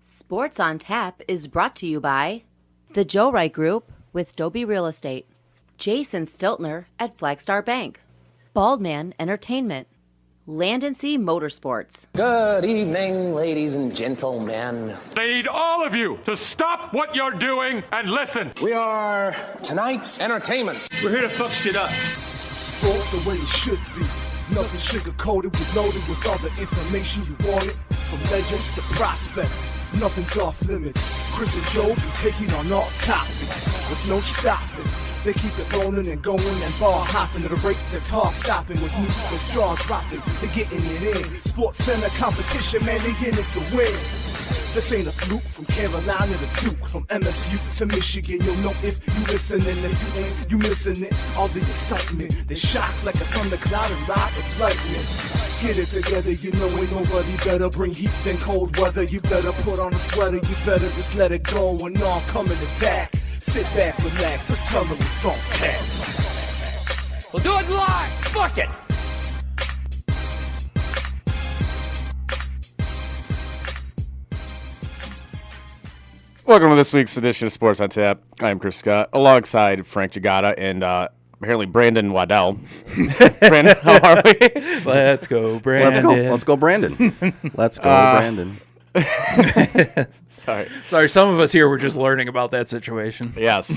Sports on Tap is brought to you by the Joe Wright Group with Dobie Real Estate, Jason Stiltner at Flagstar Bank, Baldman Entertainment, Land and Sea Motorsports. Good evening, ladies and gentlemen. I need all of you to stop what you're doing and listen. We are tonight's entertainment. We're here to fuck shit up. Sports the way it should be. Nothing sugar-coated, with loaded with all the information you wanted. From legends to prospects, nothing's off limits. Chris and Joe be taking on all topics with no stopping. They keep it rolling and going and ball hopping at a rate that's hard stopping. With news that's jaw dropping, they're getting it in. Sports Center competition, man, they in it to win. This ain't a fluke, from Carolina to Duke, from MSU to Michigan. You'll know if you listening, if you ain't, you missing it. All the excitement, they shock like a thundercloud and ride with lightning. Get it together, you know ain't nobody better. Bring heat than cold weather. You better put on a sweater, you better just let it go and all come and attack. Sit back, relax, let's tell them it's on tap. We'll do it live. Fuck it. Welcome to this week's edition of Sports on Tap. I'm Chris Scott, alongside Frank Gigotta and apparently Brandon Waddell. Brandon, how are we? Let's go, Brandon. Let's go, Brandon. Let's go, Brandon. Sorry. Some of us here were just learning about that situation. Yes,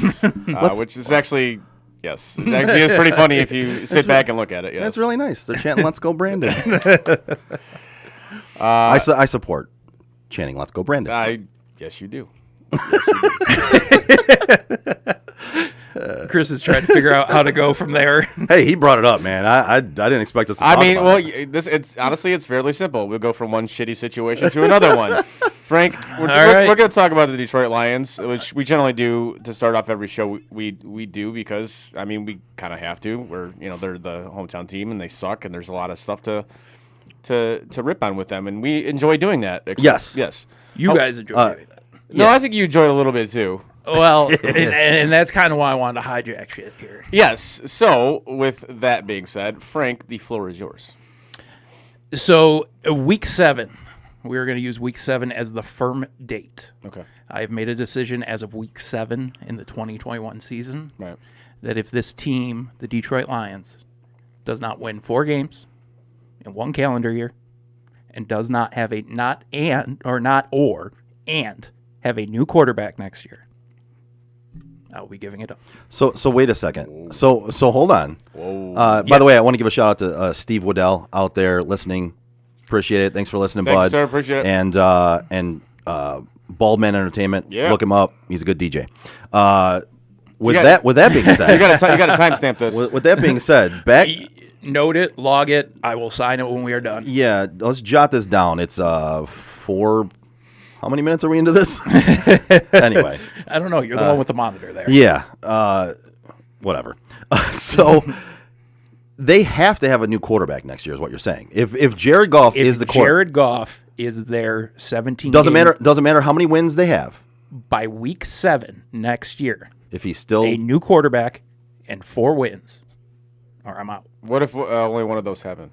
which is actually, yes. It actually is pretty funny if you sit back and look at it. Yes. That's really nice. They're chanting, let's go, Brandon. I support chanting, let's go, Brandon. Yes, you do. Chris is trying to figure out how to go from there. Hey, he brought it up, man. I didn't expect us to talk about it. It's fairly simple. We'll go from one shitty situation to another one. Frank, we're going to talk about the Detroit Lions, which we generally do to start off every show. We do because we kind of have to. They're the hometown team and they suck, and there's a lot of stuff to rip on with them, and we enjoy doing that. Yes. You guys enjoy doing that. No, I think you enjoyed it a little bit too. Well, and that's kind of why I wanted to hijack shit here. Yes. So, with that being said, Frank, the floor is yours. So, week 7, we're going to use week 7 as the firm date. Okay. I have made a decision as of week 7 in the 2021 season Right. that if this team, the Detroit Lions, does not win 4 games in one calendar year and does not have have a new quarterback next year, I'll be giving it up. So wait a second. So hold on. By the way, I want to give a shout out to Steve Waddell out there listening. Appreciate it. Thanks for listening, Thanks, bud. sir. Appreciate it. And Baldman Entertainment. Yeah. Look him up. He's a good DJ. With that being said, you got to timestamp this. With that being said, back. Note it, log it. I will sign it when we are done. Yeah, let's jot this down. It's 4. How many minutes are we into this? Anyway. I don't know. You're the one with the monitor there. Yeah. Whatever. So they have to have a new quarterback next year is what you're saying. If Jared Goff is the quarterback. Jared Goff is their 17 Doesn't matter how many wins they have. By week 7 next year. If he's still a new quarterback and 4 wins, or I'm out. What if only one of those happen?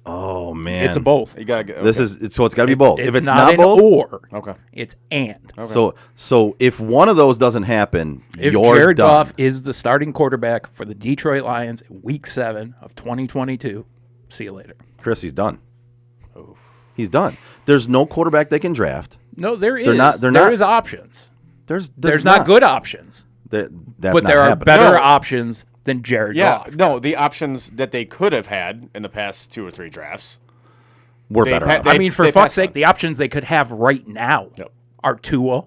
Oh man, It's a both. You gotta get. This is so it's got to be both. If it's not not both, or, okay, it's and. Okay. So if one of those doesn't happen, If you're Jared done. Goff is the starting quarterback for the Detroit Lions in week 7 of 2022, see you later. Chris, he's done. He's done. There's no quarterback they can draft. No, there is. They're There not- is options. There's not good options, That's but not there are happening. better No. options than Jared Yeah, Goff. no, the options that they could have had in the past 2 or 3 drafts. We're They better. pa- options. I mean, for they fuck's passed sake, on. the options they could have right now Yep. are Tua,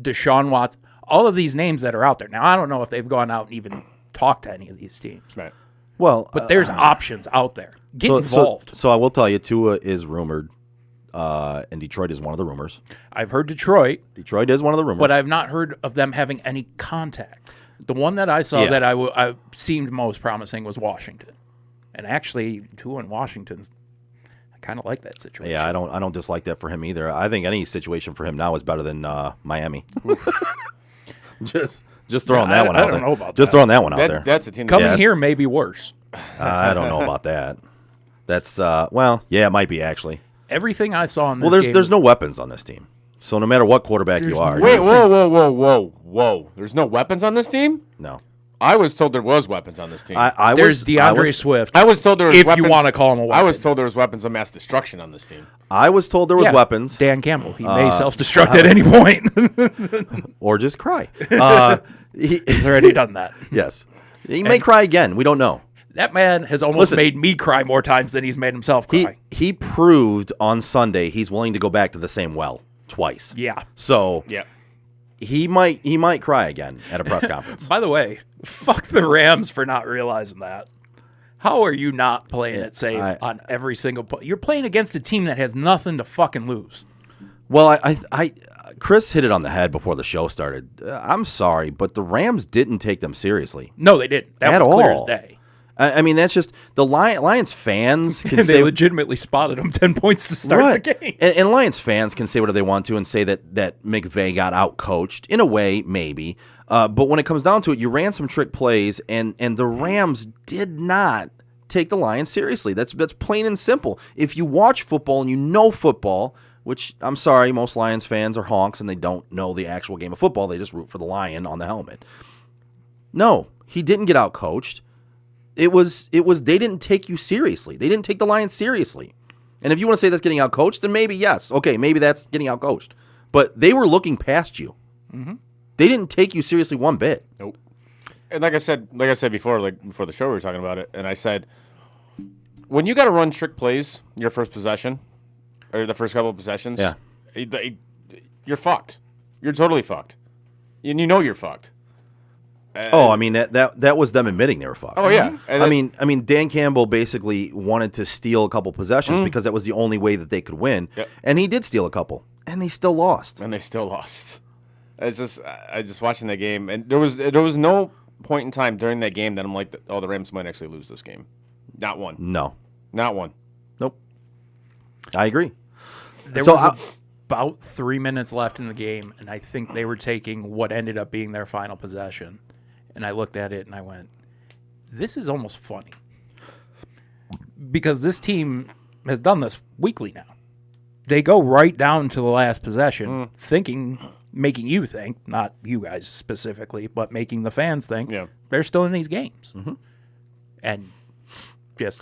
Deshaun Watson, all of these names that are out there. Now, I don't know if they've gone out and even talked to any of these teams, Right. Well, but there's options out there. Get so, involved. So I will tell you, Tua is rumored, and Detroit is one of the rumors. I've heard Detroit, Detroit is one of the rumors. but I've not heard of them having any contact. The one that I saw Yeah. that I seemed most promising was Washington, and actually, Tua in Washington's. I kind of like that situation. Yeah, I don't dislike that for him either. I think any situation for him now is better than Miami. just throwing that one out I don't there. know about just that. throwing that one out there. That's a team. Coming Yes. here may be worse. I don't know about that. That's well, yeah, it might be actually. Everything I saw in this Well, game there's no weapons on this team. So no matter what quarterback you are, Wait, whoa. There's no weapons on this team? no. I was told there was weapons on this team. There's DeAndre Swift. I was told there was if weapons, you want to call him a weapon. I was told there was weapons of mass destruction on this team. I was told there was weapons. Dan Campbell. He may self-destruct at any point. Or just cry. He's already done that. Yes. He may cry again. We don't know. That man has almost made me cry more times than he's made himself cry. He proved on Sunday he's willing to go back to the same well twice. Yeah. So Yeah. he might cry again at a press conference. By the way, fuck the Rams for not realizing that. How are you not playing it safe on every single play? You're playing against a team that has nothing to fucking lose. Well, Chris hit it on the head before the show started. I'm sorry, but the Rams didn't take them seriously No, they didn't. That at was clear as all. day. I mean, that's just the Lions fans can They say legitimately spotted him 10 points to start the game. And Lions fans can say whatever they want to and say that McVay got out-coached. In a way, maybe. But when it comes down to it, you ran some trick plays, and the Rams did not take the Lions seriously. That's plain and simple. If you watch football and you know football, which I'm sorry, most Lions fans are honks and they don't know the actual game of football. They just root for the Lion on the helmet. No, he didn't get out-coached. It was they didn't take you seriously. They didn't take the Lions seriously. And if you want to say that's getting out-coached, then maybe yes. Okay, maybe that's getting out-coached. But they were looking past you. Mm-hmm. They didn't take you seriously one bit. Nope. And like I said before, before the show we were talking about it, and I said, when you got to run trick plays your first possession, or the first couple of possessions, you're fucked. You're totally fucked. And you know you're fucked. I mean that was them admitting they were fucked. Oh yeah. And I mean Dan Campbell basically wanted to steal a couple possessions because that was the only way that they could win, and he did steal a couple, and they still lost. I just watching that game, and there was no point in time during that game that I'm like, oh, the Rams might actually lose this game. Not one. No. Not one. Nope. I agree. There was about 3 minutes left in the game, and I think they were taking what ended up being their final possession. And I looked at it and I went, this is almost funny. Because this team has done this weekly now. They go right down to the last possession, making you think, not you guys specifically, but making the fans think they're still in these games. Mm-hmm. And just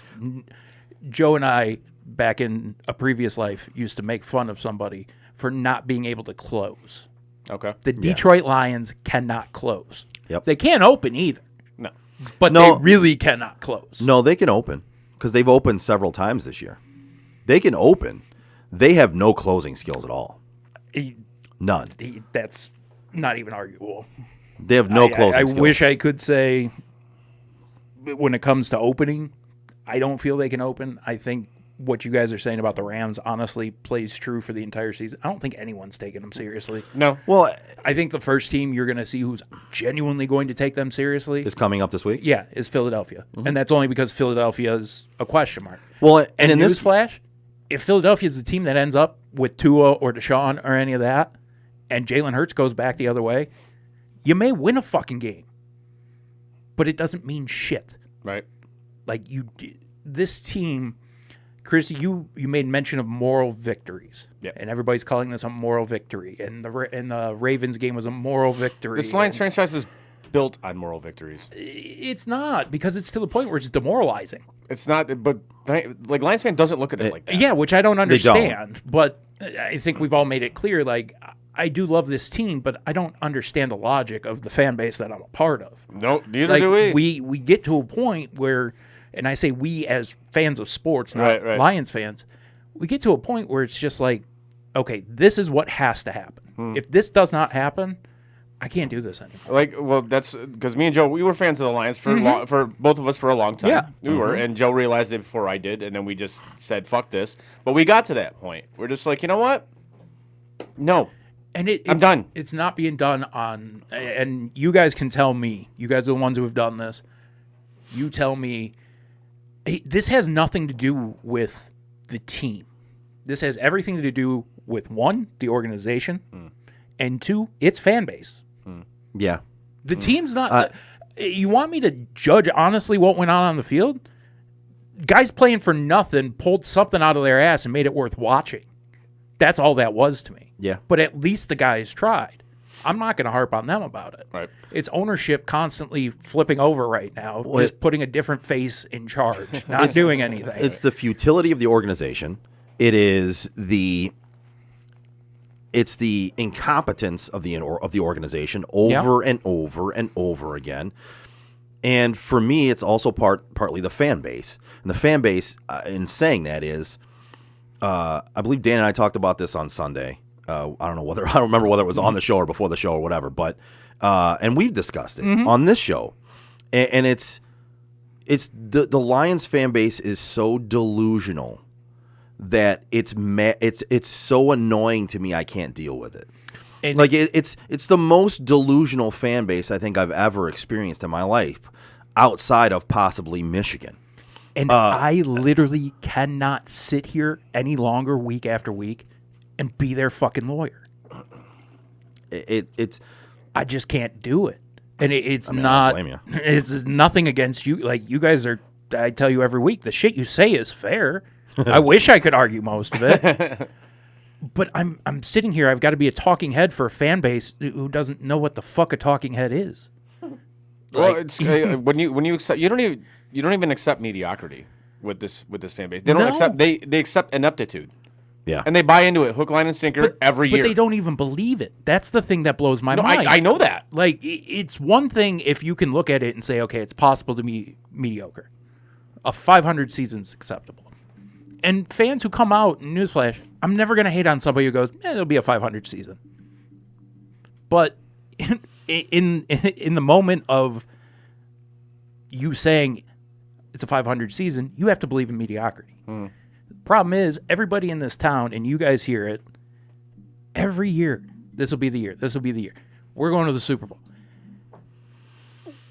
Joe and I, back in a previous life, used to make fun of somebody for not being able to close. Okay. The Detroit Lions cannot close. Yep. They can't open either. No. But they really cannot close. No, they can open because they've opened several times this year. They can open. They have no closing skills at all. None. That's not even arguable. They have no closing skills. I wish I could say when it comes to opening, I don't feel they can open. I think what you guys are saying about the Rams honestly plays true for the entire season. I don't think anyone's taking them seriously. No. Well, I think the first team you're going to see who's genuinely going to take them seriously is coming up this week. Yeah, is Philadelphia. Mm-hmm. And that's only because Philadelphia is a question mark. Well, and in newsflash, if Philadelphia is the team that ends up with Tua or Deshaun or any of that, and Jalen Hurts goes back the other way, you may win a fucking game. But it doesn't mean shit. Right. Like, this team, Chris, you made mention of moral victories. Yeah. And everybody's calling this a moral victory. And the Ravens game was a moral victory. This Lions franchise is built on moral victories. It's not, because it's to the point where it's demoralizing. It's not, but like Lions fan doesn't look at it like that. Yeah, which I don't understand. But I think we've all made it clear, like, I do love this team, but I don't understand the logic of the fan base that I'm a part of. No, neither do we. We get to a point where, and I say we as fans of sports, not Lions fans, we get to a point where it's just like, okay, this is what has to happen. If this does not happen, I can't do this anymore. Like, well, that's because me and Joe, we were fans of the Lions for for both of us for a long time. Yeah. We were, and Joe realized it before I did, and then we just said, fuck this. But we got to that point. We're just like, you know what? No. And I'm done. It's not being done on, and you guys can tell me, you guys are the ones who have done this, you tell me, hey, this has nothing to do with the team. This has everything to do with, one, the organization, and two, its fan base. Yeah. The team's not, you want me to judge honestly what went on the field? Guys playing for nothing pulled something out of their ass and made it worth watching. That's all that was to me. Yeah. But at least the guys tried. I'm not going to harp on them about it. Right. It's ownership constantly flipping over right now, just putting a different face in charge, not doing anything. It's the futility of the organization. It is it's the incompetence of the organization over and over and over again. And for me, it's also partly the fan base. And the fan base, in saying that, is I believe Dan and I talked about this on Sunday. I don't remember whether it was on the show or before the show or whatever. But and we've discussed it on this show, and it's the Lions fan base is so delusional that it's so annoying to me. I can't deal with it. And it's the most delusional fan base I think I've ever experienced in my life, outside of possibly Michigan. And I literally cannot sit here any longer week after week and be their fucking lawyer. I just can't do it. And it's I don't blame you. It's nothing against you. Like, you guys are, I tell you every week, the shit you say is fair. I wish I could argue most of it. But I'm sitting here, I've got to be a talking head for a fan base who doesn't know what the fuck a talking head is. Well, it's when you accept, you don't even accept mediocrity with this fan base. They don't accept they accept ineptitude. Yeah. And they buy into it hook, line, and sinker every year. But they don't even believe it. That's the thing that blows my mind. I know that. Like, it's one thing if you can look at it and say, okay, it's possible to be mediocre. A 500 season's acceptable. And fans who come out, newsflash, I'm never going to hate on somebody who goes, it'll be a 500 season. But in the moment of you saying it's a 500 season, you have to believe in mediocrity. Problem is, everybody in this town, and you guys hear it, every year, this will be the year, this will be the year. We're going to the Super Bowl.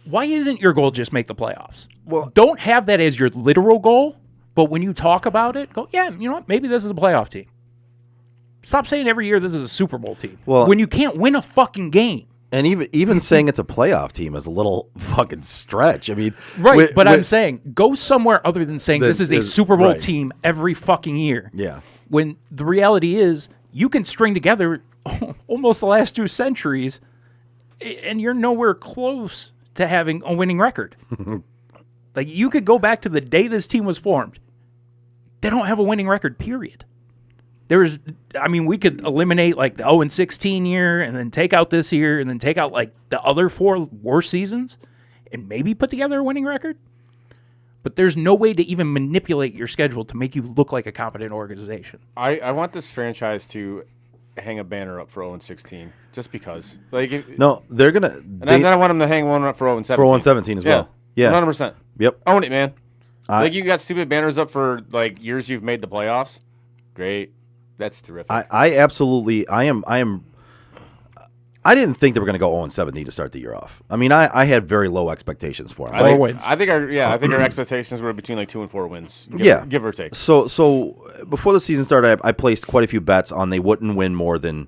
Why isn't your goal just make the playoffs? Well, don't have that as your literal goal, but when you talk about it, go, yeah, you know what, maybe this is a playoff team. Stop saying every year this is a Super Bowl team. Well, when you can't win a fucking game. And even saying it's a playoff team is a little fucking stretch. I mean, right? But I'm saying go somewhere other than saying this is a Super Bowl team every fucking year. Yeah. When the reality is, you can string together almost the last 2 centuries, and you're nowhere close to having a winning record. Like, you could go back to the day this team was formed. They don't have a winning record, period. We could eliminate like the 0-16 year and then take out this year and then take out like the other 4 worst seasons and maybe put together a winning record. But there's no way to even manipulate your schedule to make you look like a competent organization. I want this franchise to hang a banner up for 0-16 just because. No, they're going to. And then I want them to hang one up for 0-17. For 0-17 as well. Yeah. 100%. Yep. Own it, man. You got stupid banners up for like years you've made the playoffs. Great. That's terrific. I absolutely. I didn't think they were going to go 0-17 to start the year off. I mean, I had very low expectations for them. 4 wins. I think our expectations were between like 2 and 4 wins. Give or take. So before the season started, I placed quite a few bets on they wouldn't win more than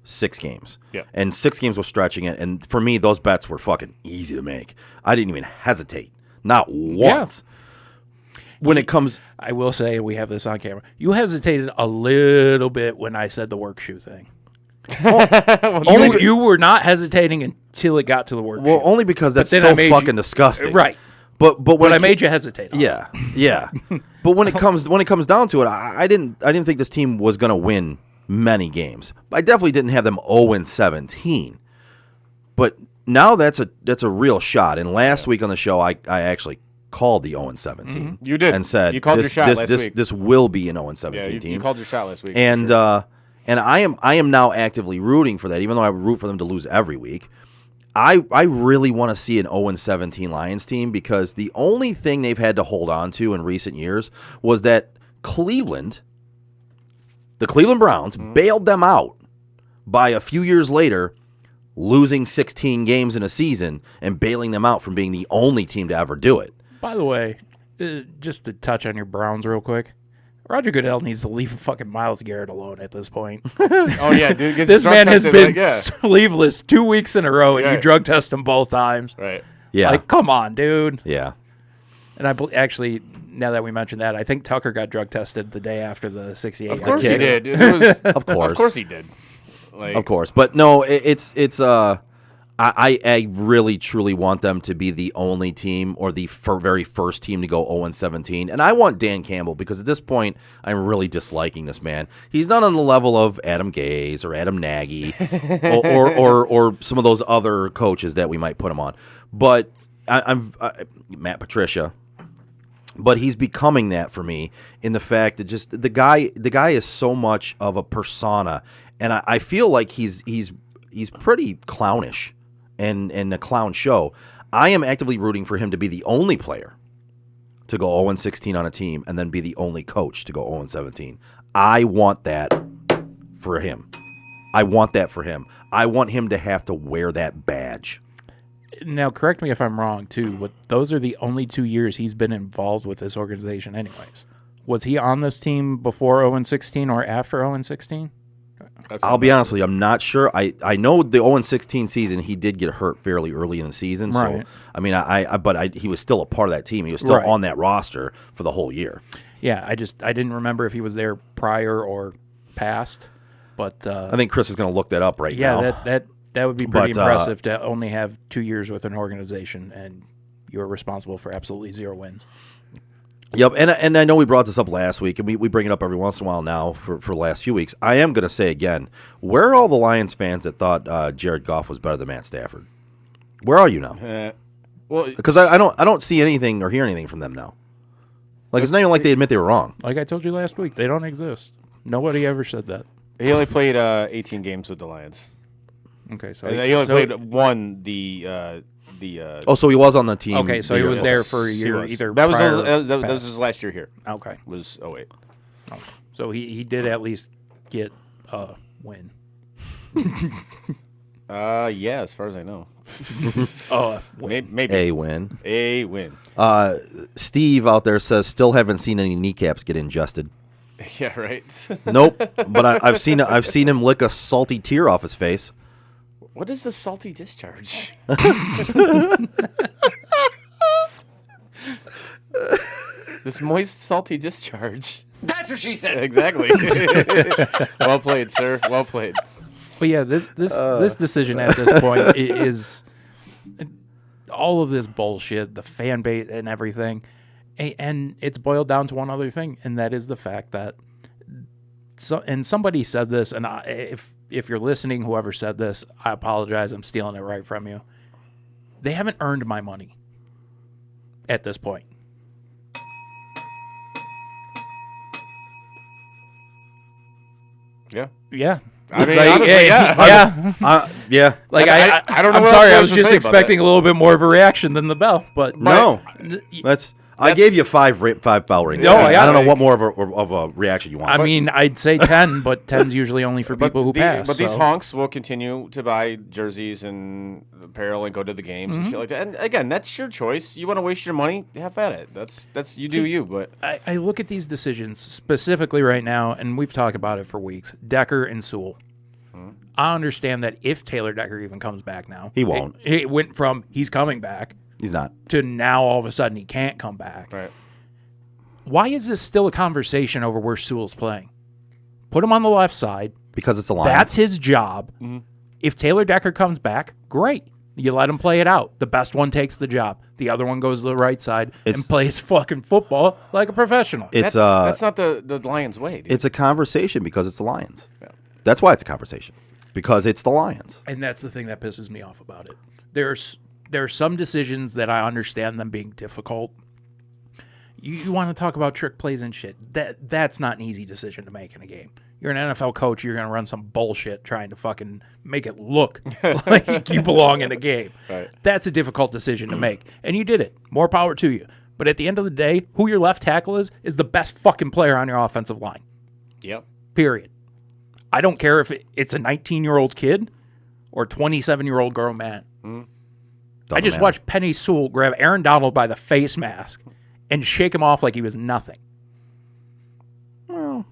6 games. Yeah. And 6 games was stretching it. And for me, those bets were fucking easy to make. I didn't even hesitate, not once. When it comes, I will say, we have this on camera. You hesitated a little bit when I said the work shoe thing. You were not hesitating until it got to the work shoe. Well, only because that's so fucking disgusting. Right. But when I made you hesitate. Yeah. But when it comes down to it, I didn't think this team was going to win many games. I definitely didn't have them 0-17. But now that's a real shot. And last week on the show, I actually called the 0-17. You did. And said, you called your shot last week. This will be an 0-17 team. You called your shot last week. And and I am now actively rooting for that, even though I root for them to lose every week. I really want to see an 0-17 Lions team because the only thing they've had to hold on to in recent years was that the Cleveland Browns bailed them out by a few years later losing 16 games in a season and bailing them out from being the only team to ever do it. By the way, just to touch on your Browns real quick, Roger Goodell needs to leave fucking Myles Garrett alone at this point. Oh, yeah, dude. This man has been sleeveless 2 weeks in a row, and you drug test him both times. Right. Yeah. Like, come on, dude. Yeah. And actually, now that we mentioned that, I think Tucker got drug tested the day after the 68. Of course he did. Of course. Of course he did. Like, of course. But no, I really truly want them to be the only team or the very first team to go 0-17. And I want Dan Campbell because at this point, I'm really disliking this man. He's not on the level of Adam Gase or Adam Nagy or some of those other coaches that we might put him on. But I'm Matt Patricia. But he's becoming that for me in the fact that just the guy is so much of a persona. And I feel like he's pretty clownish and a clown show. I am actively rooting for him to be the only player to go 0-16 on a team and then be the only coach to go 0-17. I want that for him. I want him to have to wear that badge. Now, correct me if I'm wrong, too, but those are the only 2 years he's been involved with this organization anyways. Was he on this team before 0-16 or after 0-16? I'll be honest with you, I'm not sure. I know the 0-16 season he did get hurt fairly early in the season. Right. So I mean, he was still a part of that team. He was still on that roster for the whole year. Yeah, I didn't remember if he was there prior or past, but I think Chris is going to look that up now. Yeah, that would be pretty impressive to only have 2 years with an organization and you're responsible for absolutely 0 wins. Yep, and I know we brought this up last week, and we bring it up every once in a while now for the last few weeks. I am going to say again, where are all the Lions fans that thought Jared Goff was better than Matt Stafford? Where are you now? Well, because I don't see anything or hear anything from them now. Like, it's not even like they admit they were wrong. Like I told you last week, they don't exist. Nobody ever said that. he only played 18 games with the Lions. Okay, so And he only played one. So he was on the team. Okay, so he was there for a year. Either that was prior that was his last year here. Okay, Was 08. okay. So he did at least get a win. Yeah, as far as I know. Maybe A win. A win. Steve out there says still haven't seen any kneecaps get ingested. Yeah, right. Nope, but I've seen him lick a salty tear off his face. What is the salty discharge? This moist, salty discharge. That's what she said. Exactly. Well played, sir. Well played. But yeah, this decision at this point is all of this bullshit, the fan bait and everything, and it's boiled down to one other thing, and that is the fact that somebody said this, and if you're listening, whoever said this, I apologize. I'm stealing it right from you. They haven't earned my money at this point. Yeah. Yeah. I mean, Like, honestly, yeah. Yeah. Like I don't know. I'm what sorry. else I was to just say about expecting a little bit more of a reaction than the bell, but No, I gave you five bell rings. No, yeah, I don't know like- what more of a reaction you want. I mean, I'd say 10, but 10's usually only for people who pass. But these so. honks will continue to buy jerseys and apparel and go to the games and shit like that. And again, that's your choice. You want to waste your money? Have at it. That's you do you. But I look at these decisions specifically right now, and we've talked about it for weeks. Decker and Sewell. I understand that if Taylor Decker even comes back now, He won't. It went from he's coming back He's not. to now all of a sudden he can't come back. right. Why is this still a conversation over where Sewell's playing? Put him on the left side. Because it's a Lions. That's his job. If Taylor Decker comes back, great. You let him play it out. The best one takes the job. The other one goes to the right side and plays fucking football like a professional. It's That's not the Lions' way. Dude. it's a conversation because it's the Lions. Yeah. That's why it's a conversation. Because it's the Lions. And that's the thing that pisses me off about it. There are some decisions that I understand them being difficult. You want to talk about trick plays and shit. That's not an easy decision to make in a game. You're an NFL coach. You're going to run some bullshit trying to fucking make it look like you belong in a game. Right. That's a difficult decision to make. And you did it. More power to you. But at the end of the day, who your left tackle is the best fucking player on your offensive line. Yep. Period. I don't care if it's a 19-year-old kid or 27-year-old grown man. I just watched Penny Sewell grab Aaron Donald by the face mask and shake him off like he was nothing. Well,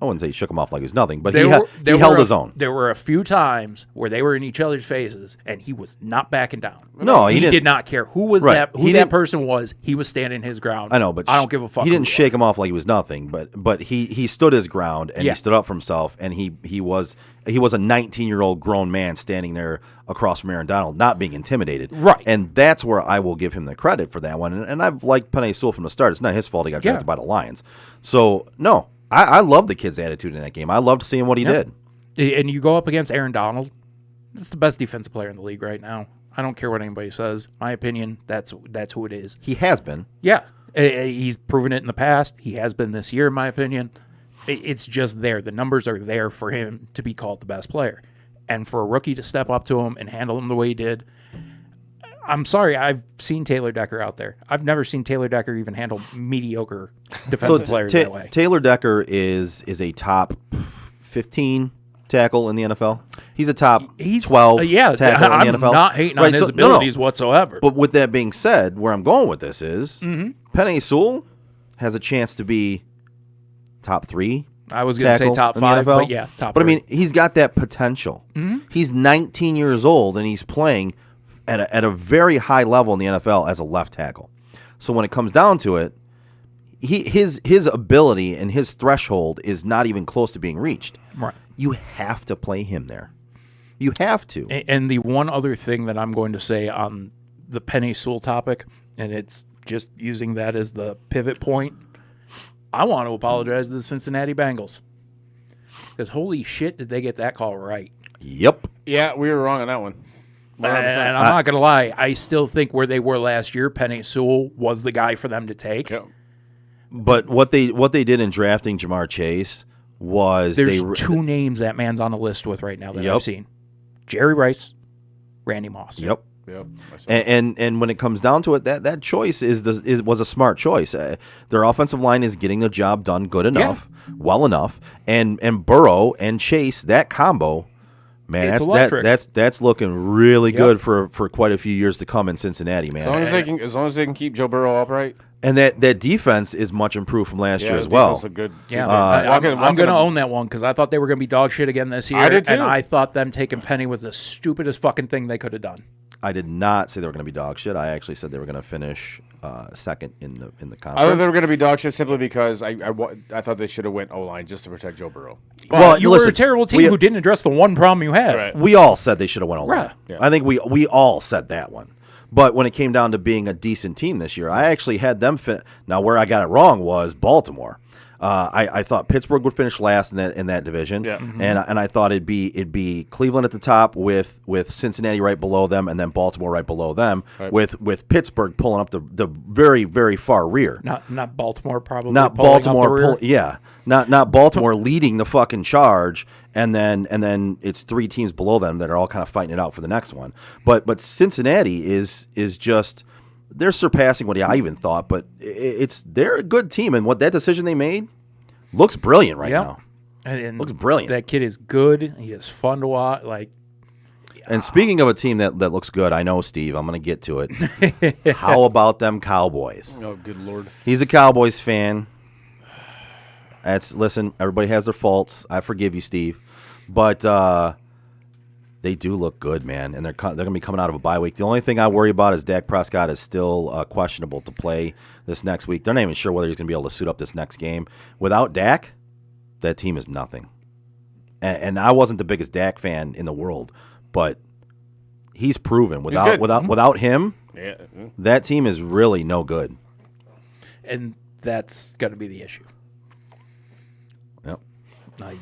I wouldn't say he shook him off like it was nothing, but There he held his own. There were a few times where they were in each other's faces, and he was not backing down. No, he didn't. did not care who was Right. who that person was. He was standing his ground. I know, but I don't give a fuck. He who didn't he shake him off like he was nothing, but he stood his ground and Yeah. he stood up for himself, and he was He was a 19-year-old grown man standing there across from Aaron Donald, not being intimidated. Right. And that's where I will give him the credit for that one. And I've liked Penei Sewell from the start. It's not his fault he got drafted by the Lions. So, no, I love the kid's attitude in that game. I loved seeing what he did. And you go up against Aaron Donald. It's the best defensive player in the league right now. I don't care what anybody says. My opinion, that's who it is. He has been. Yeah. He's proven it in the past. He has been this year, in my opinion. It's just there. The numbers are there for him to be called the best player. And for a rookie to step up to him and handle him the way he did, I'm sorry, I've seen Taylor Decker out there. I've never seen Taylor Decker even handle mediocre defensive players that way. Taylor Decker is a top 15 tackle in the NFL. He's a top 12 tackle in the NFL. I'm not hating on his abilities whatsoever. But with that being said, where I'm going with this is Penei Sewell has a chance to be top 3. I was going to say top 5, but yeah, top 3. But I mean, he's got that potential. He's 19 years old, and he's playing at a very high level in the NFL as a left tackle. So when it comes down to it, his ability and his threshold is not even close to being reached. Right. You have to play him there. You have to. And the one other thing that I'm going to say on the Penei Sewell topic, and it's just using that as the pivot point, I want to apologize to the Cincinnati Bengals. Because holy shit, did they get that call right. Yep. Yeah, we were wrong on that one. And I'm not going to lie, I still think where they were last year, Penei Sewell was the guy for them to take. Yep. But what they did in drafting Jamar Chase was there's 2 names that man's on the list with right now that I've seen. Jerry Rice, Randy Moss. Yep. And when it comes down to it, that choice was a smart choice. Their offensive line is getting the job done good enough, well enough, and Burrow and Chase, that combo, man, that's looking really good for quite a few years to come in Cincinnati, man. As long as they can keep Joe Burrow upright. And that defense is much improved from last year as well. Good. Yeah, I'm going to own that one because I thought they were going to be dog shit again this year. I did too. And I thought them taking Penny was the stupidest fucking thing they could have done. I did not say they were going to be dog shit. I actually said they were going to finish second in the conference. I thought they were going to be dog shit simply because I thought they should have went O-line just to protect Joe Burrow. Well, you were a terrible team who didn't address the one problem you had. Right. We all said they should have went O-line. Right. Yeah. I think we all said that one. But when it came down to being a decent team this year, I actually had them fit. Now, where I got it wrong was Baltimore. I thought Pittsburgh would finish last in that division, and I thought it'd be Cleveland at the top with Cincinnati right below them, and then Baltimore right below them, with Pittsburgh pulling up the very, very far rear. Not Baltimore probably. Not Baltimore. Not Baltimore leading the fucking charge, and then it's 3 teams below them that are all kind of fighting it out for the next one. But Cincinnati is just. They're surpassing what I even thought, but they're a good team, and what that decision they made looks brilliant right now. And looks brilliant. That kid is good. He is fun to watch. And speaking of a team that looks good, I know, Steve, I'm going to get to it. How about them Cowboys? Oh, good Lord. He's a Cowboys fan. Listen, everybody has their faults. I forgive you, Steve. But they do look good, man, and they're going to be coming out of a bye week. The only thing I worry about is Dak Prescott is still questionable to play this next week. They're not even sure whether he's going to be able to suit up this next game. Without Dak, that team is nothing. And I wasn't the biggest Dak fan in the world, but he's proven without him, that team is really no good. And that's going to be the issue.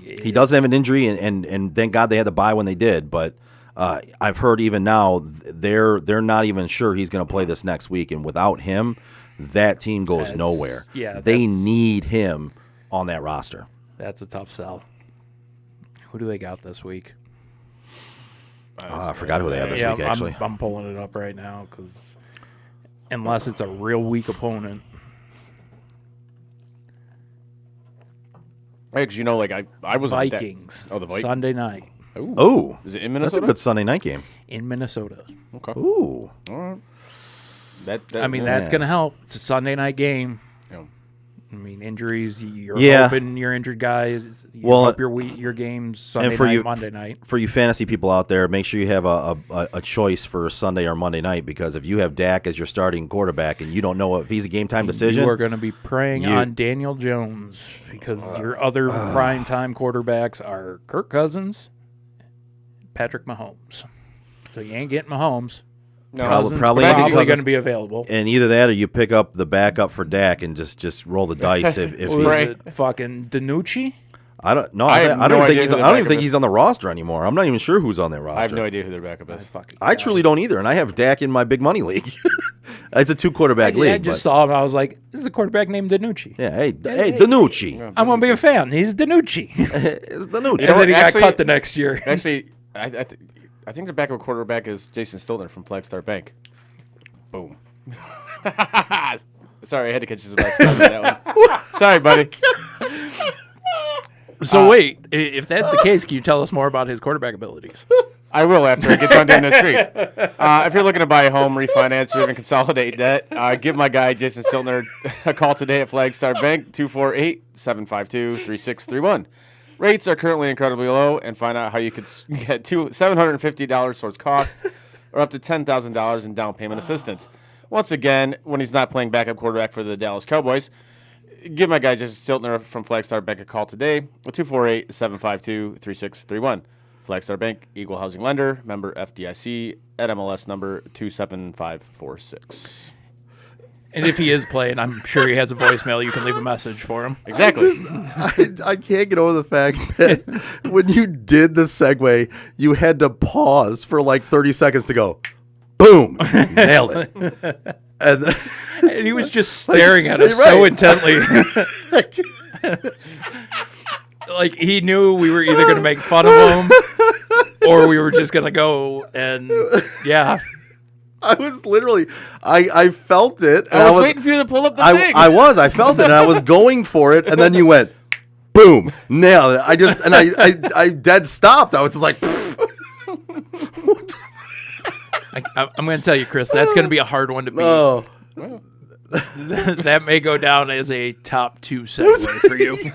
He doesn't have an injury, and thank God they had the bye when they did. But I've heard even now they're not even sure he's going to play this next week. And without him, that team goes nowhere. Yeah, they need him on that roster. That's a tough sell. Who do they got this week? I forgot who they have this week. Actually, I'm pulling it up right now because unless it's a real weak opponent. Because I was Vikings. Oh, the Vikings Sunday night. Oh, is it in Minnesota? That's a good Sunday night game. In Minnesota. Okay. Ooh, all right. That's going to help. It's a Sunday night game. Yeah. I mean, injuries. You're hoping your injured guys. You hope your games Sunday night, Monday night. For you fantasy people out there, make sure you have a choice for Sunday or Monday night, because if you have Dak as your starting quarterback and you don't know if he's a game time decision, you are going to be preying on Daniel Jones, because your other primetime quarterbacks are Kirk Cousins Patrick Mahomes. So you ain't getting Mahomes. No, Cousins probably probably Cousins. going to be available. And either that or you pick up the backup for Dak and just roll the dice. If Who is he's, it? Fucking Danucci? I don't know. I I have no don't think idea he's. who the I don't even backup think is. he's on the roster anymore. I'm not even sure who's on their roster. I have no idea who their backup is. I truly don't either, and I have Dak in my big money league. It's a 2-quarterback league. I just saw him. I was like, "This is a quarterback named Danucci." Yeah, hey, Danucci. I'm gonna be a fan. He's Danucci. It's Danucci. And then he actually- got cut the next year. Actually, I think the backup quarterback is Jason Stiltner from Flagstar Bank. Boom. Sorry, I had to catch you by surprise with that one. Sorry, buddy. So wait, if that's the case, can you tell us more about his quarterback abilities? I will after I get done down the street. If you're looking to buy a home, refinance, or even consolidate debt, give my guy Jason Stiltner a call today at Flagstar Bank, 248-752-3631. Rates are currently incredibly low, and find out how you could get $750 towards cost or up to $10,000 in down payment assistance. Once again, when he's not playing backup quarterback for the Dallas Cowboys, give my guy Jason Stiltner from Flagstar Bank a call today at 248-752-3631. Flagstar Bank, equal housing lender, member FDIC, at MLS number 27546. And if he is playing, I'm sure he has a voicemail. You can leave a message for him. Exactly. I can't get over the fact that when you did the segue, you had to pause for like 30 seconds to go, boom, nail it. And he was just staring at us Right. so intently. Like he knew we were either going to make fun of him or we were just going to go and, yeah. I was literally, I felt it. And I was waiting for you to pull up the thing. I felt it, and I was going for it, and then you went, boom, nailed it. I dead stopped. I was just like, I'm going to tell you, Chris, that's going to be a hard one to beat. oh. That may go down as a top 2 segue for you.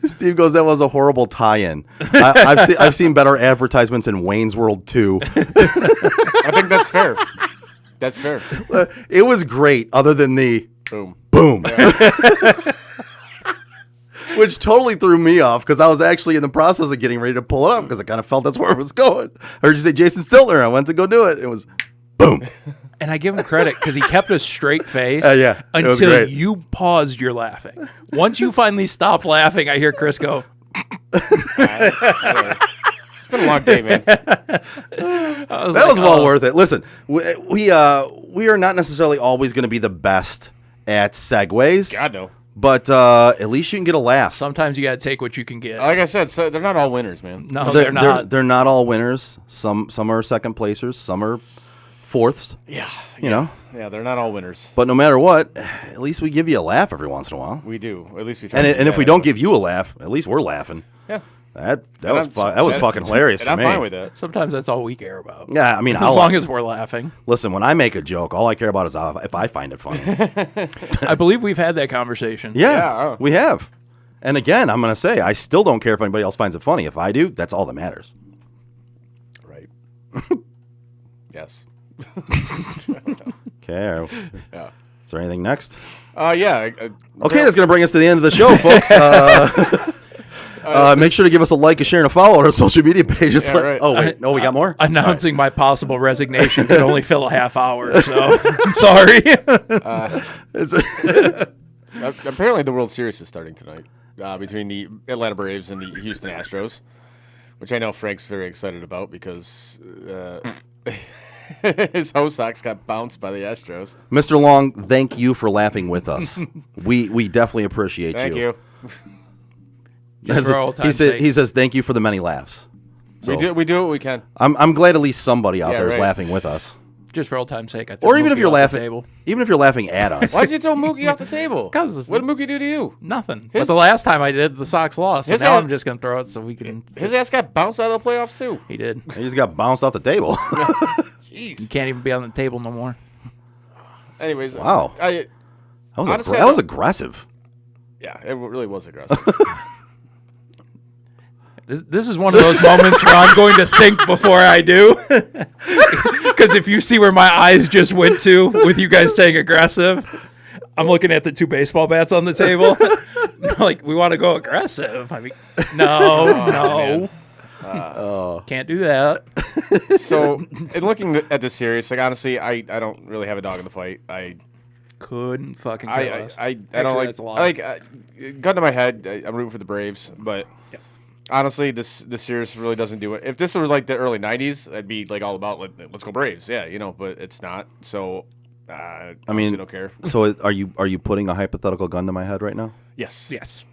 Steve goes, that was a horrible tie-in. I've seen better advertisements in Wayne's World 2. I think that's fair. That's fair. It was great, other than the Boom. boom. Which totally threw me off because I was actually in the process of getting ready to pull it up because I kind of felt that's where it was going. I heard you say Jason Stiltner. I went to go do it. It was boom. And I give him credit because he kept a straight face Yeah, it was until great. you paused your laughing. Once you finally stopped laughing, I hear Chris go, It's been a long day, man. that That was well worth it. Listen, we are not necessarily always going to be the best at segues, God, no. but at least you can get a laugh. Sometimes you got to take what you can get. Like I said, so they're not all winners, man. No, they're not. They're not all winners. Some are second placers. Some are fourths. Yeah. You know. Yeah, they're not all winners. But no matter what, at least we give you a laugh every once in a while. We do. At least we try. And if we don't give you a laugh, at least we're laughing. Yeah. That And was that was fucking hilarious and for I'm me. fine with that. Sometimes that's all we care about. Yeah, I mean, As long as we're laughing. listen, when I make a joke, all I care about is if I find it funny. I believe we've had that conversation. Yeah. We have. And again, I'm going to say, I still don't care if anybody else finds it funny. If I do, that's all that matters. Right. Yes. Okay. Yeah. Is there anything next? Yeah. Okay, that's going to bring us to the end of the show, folks. Make sure to give us a like, a share, and a follow on our social media pages. Yeah, right. Oh, wait. No, we got more? Announcing my possible resignation could only fill a half hour, so I'm sorry. Apparently, the World Series is starting tonight between the Atlanta Braves and the Houston Astros, which I know Frank's very excited about because his Ho Sox got bounced by the Astros. Mr. Long, thank you for laughing with us. We definitely appreciate Thank you. Just for old time's sake. He says thank you for the many laughs. So, We do what we can. I'm glad at least somebody out Yeah, there is right. laughing with us. Just for old time's sake. I threw Or even if Mookie you're off the laughing, table. even if you're laughing at us. Why'd you throw Mookie off the table? 'Cause- What did Mookie do to you? Nothing. His- But the last time I did, the Sox lost. So His now ass- I'm just going to throw it so we can. His ass got bounced out of the playoffs too. He did. He just got bounced off the table. Jeez. You can't even be on the table no more. Anyways. Wow. I, Honestly, that was aggressive. yeah, it really was aggressive. This is one of those moments where I'm going to think before I do. Because if you see where my eyes just went to with you guys saying aggressive, I'm looking at the 2 baseball bats on the table. Like, we want to go aggressive. I mean, no. Man. Can't do that. So, in looking at this series, like honestly, I don't really have a dog in the fight. I Couldn't fucking care less. I don't like. That's a lot. I like gun to my head. I'm rooting for the Braves, but honestly, this series really doesn't do it. If this was like the early '90s, I'd be like all about let's go Braves, yeah, But it's not. So I don't care. So are you putting a hypothetical gun to my head right now? Yes.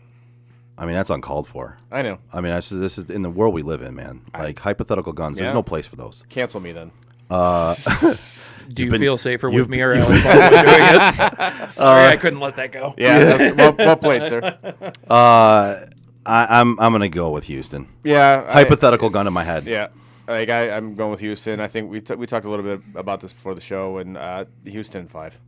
I mean, that's uncalled for. I know. I mean, this is in the world we live in, man. Like hypothetical guns, there's no place for those. Cancel me then. Do you feel safer with me or Alex while we're doing it? Sorry, I couldn't let that go. Yeah, that's well played, sir. I'm gonna go with Houston. Yeah. Hypothetical gun in my head. Yeah. Like I'm going with Houston. I think we talked a little bit about this before the show, and Houston 5.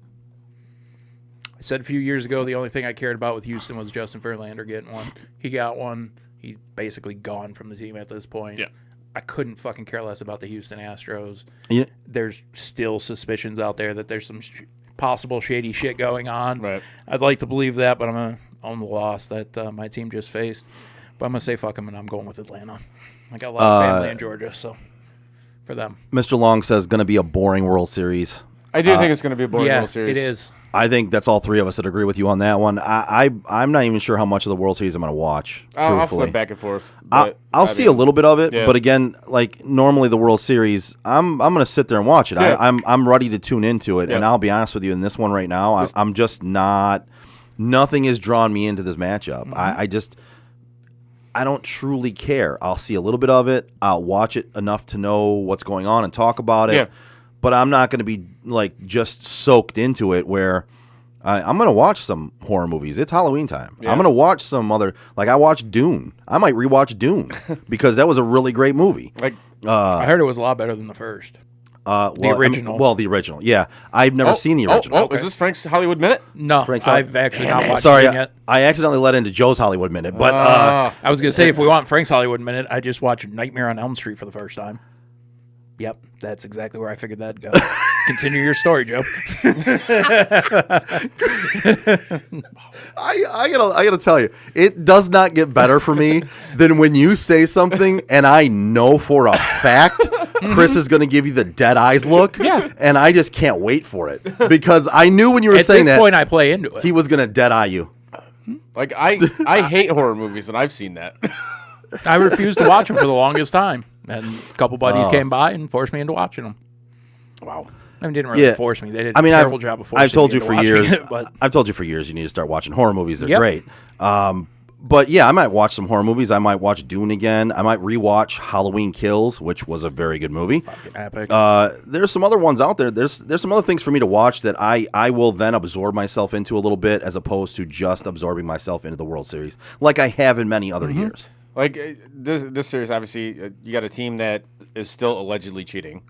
I said a few years ago the only thing I cared about with Houston was Justin Verlander getting one. He got one. He's basically gone from the team at this point. Yeah. I couldn't fucking care less about the Houston Astros. Yeah. There's still suspicions out there that there's some possible shady shit going on. Right. I'd like to believe that, but I'm going to own the loss that my team just faced. But I'm going to say fuck them, and I'm going with Atlanta. I got a lot of family in Georgia, so for them. Mr. Long says going to be a boring World Series. I do think it's going to be a boring World Series. It is. I think that's all three of us that agree with you on that one. I'm not even sure how much of the World Series I'm going to watch. I'll flip back and forth. I'll see a little bit of it, but again, like normally the World Series, I'm going to sit there and watch it. Yeah. I'm ready to tune into it, and I'll be honest with you, in this one right now, I'm just not. Nothing has drawn me into this matchup. Mm-hmm. I don't truly care. I'll see a little bit of it. I'll watch it enough to know what's going on and talk about it. Yeah. But I'm not going to be like just soaked into it where I'm going to watch some horror movies. It's Halloween time. Yeah. I'm going to watch some other, like I watched Dune. I might rewatch Dune because that was a really great movie. Like I heard it was a lot better than the first. The original. The original. Yeah. I've never seen the original. Is this Frank's Hollywood Minute? No, Frank's I've actually not watched Sorry, it yet. I accidentally let into Joe's Hollywood Minute, but I was going to say, if we want Frank's Hollywood Minute, I just watched Nightmare on Elm Street for the first time. Yep, that's exactly where I figured that'd go. Continue your story, Joe. I gotta tell you, it does not get better for me than when you say something and I know for a fact Chris is gonna give you the dead eyes look. Yeah. And I just can't wait for it because I knew when you were saying that at this point I play into it. he was gonna dead eye you. Like I hate horror movies, and I've seen that. I refused to watch them for the longest time, and a couple buddies came by and forced me into watching them. Wow. I mean, didn't really force me. They did a terrible job of forcing I've told me you into for watching years. it, but I've told you for years you need to start watching horror movies. They're Yep. great. But yeah, I might watch some horror movies. I might watch Dune again. I might rewatch Halloween Kills, which was a very good movie. fucking epic. There's some other ones out there. There's some other things for me to watch that I will then absorb myself into a little bit, as opposed to just absorbing myself into the World Series, like I have in many other years. Like this series, obviously, you got a team that is still allegedly cheating.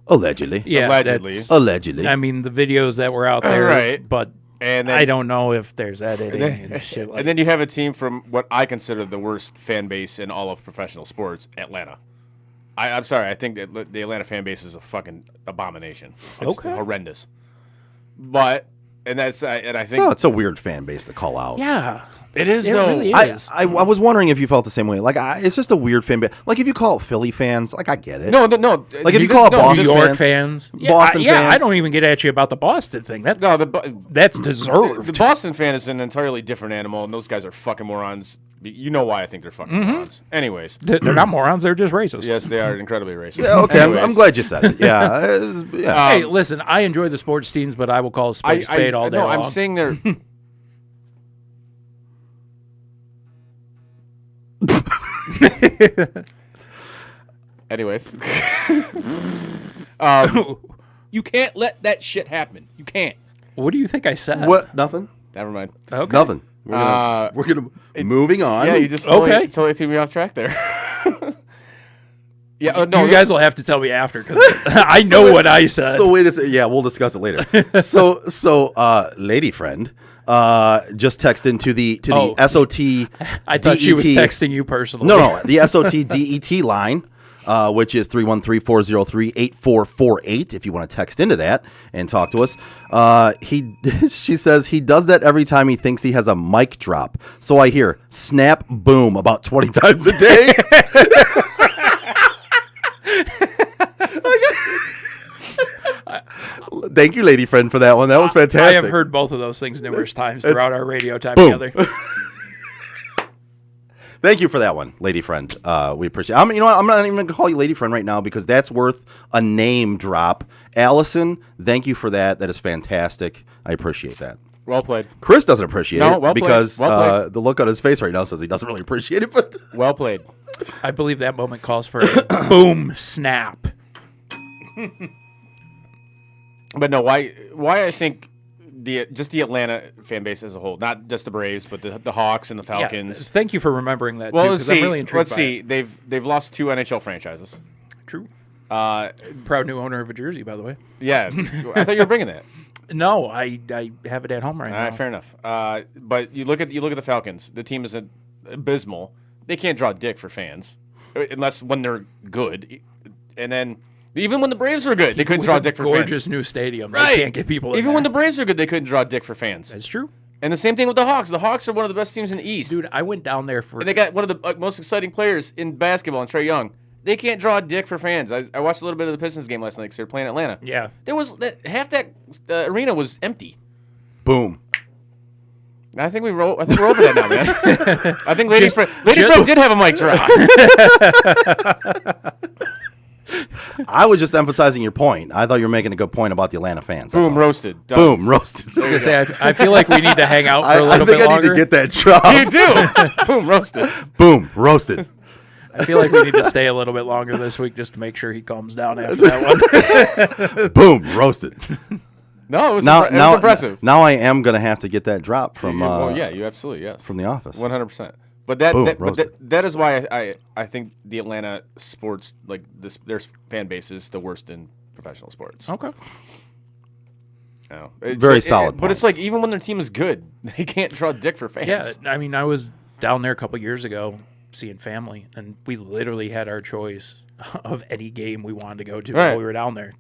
Allegedly. Yeah, Allegedly. that's- Allegedly. I mean, the videos that were out there, Right. but And then, I don't know if there's editing and shit like and then you have a team from what I consider the worst fan base in all of professional sports, Atlanta. I'm sorry, I think that the Atlanta fan base is a fucking abomination. It's Okay. horrendous. But and I think So it's a weird fan base to call out. Yeah. it is It though. really is. I was wondering if you felt the same way. Like, it's just a weird fan base. Like, if you call it Philly fans, like, I get it. No. Like, if you call it Boston New York fans, fans. Boston Yeah, fans. I don't even get at you about the Boston thing. That's the deserved. Boston fan is an entirely different animal, and those guys are fucking morons. You know why I think they're fucking morons. Anyways, They're not morons. They're just racist. yes, they are incredibly racist. Yeah, okay, I'm Anyways. glad you said it. Yeah. Yeah. Hey, listen, I enjoy the sports teams, but I will call a spade a spade all day no, long. I'm saying they're. Anyways, you can't let that shit happen. You can't. What do you think I said? What? Nothing? Never mind. Okay. Nothing. We're gonna moving on. Yeah, you just Okay. totally threw me off track there. Yeah, no, you guys will have to tell me after because I know what I said. So wait a second. Yeah, we'll discuss it later. so lady friend, just text into the SOT. I thought she was DET. texting you personally. No, the SOT DET line, which is 313-403-8448 if you want to text into that and talk to us. She says he does that every time he thinks he has a mic drop. So I hear snap, boom about 20 times a day. Thank you, lady friend, for that one. That was fantastic. I have heard both of those things numerous times throughout our radio time Boom. together. Thank you for that one, lady friend. We appreciate it. You know what? I'm not even going to call you lady friend right now because that's worth a name drop. Allison, thank you for that. That is fantastic. I appreciate that. Well played. Chris doesn't appreciate No, it well played. because Well played. the look on his face right now says he doesn't really appreciate it. But Well played. I believe that moment calls for a boom snap. But no, why I think just the Atlanta fan base as a whole, not just the Braves, but the Hawks and the Falcons. Yeah, thank you for remembering that, Well, too, let's because I'm see. really intrigued Let's by see. it. They've lost 2 NHL franchises. True. Proud new owner of a jersey, by the way. Yeah, I thought you were bringing that. No, I have it at home right All now. right, fair enough. But you look at the Falcons. The team is abysmal. They can't draw dick for fans, unless when they're good. And then even when the Braves were good, they couldn't draw dick for fans. Gorgeous new stadium. Right. They can't get people in Even there. when the Braves were good, they couldn't draw dick for fans. That's true. And the same thing with the Hawks. The Hawks are one of the best teams in the East. Dude, I went down there for... And they got one of the most exciting players in basketball, and Trae Young. They can't draw a dick for fans. I watched a little bit of the Pistons game last night because they were playing Atlanta. Yeah. There was half that arena was empty. boom. I think we're over that now, man. I think Lady Friend did have a mic drop. I was just emphasizing your point. I thought you were making a good point about the Atlanta fans. That's Boom, all. roasted. Done. Boom, roasted. I was gonna say, I feel like we need to hang out for I a little think bit I longer. need to get that drop. You do. Boom, roasted. Boom, roasted. I feel like we need to stay a little bit longer this week just to make sure he calms down after that one. Boom, roasted. No, it was, Now, it was impressive. Now I am gonna have to get that drop from. Well, yeah, you absolutely, yes. From The Office. 100%. But Boom, that is why I think the Atlanta sports, like their fan base is the worst in professional sports. Okay. You know, Very solid But it's points. like even when their team is good, they can't draw dick for fans. Yeah, I mean, I was down there a couple years ago seeing family, and we literally had our choice of any game we wanted to go to while we were down there.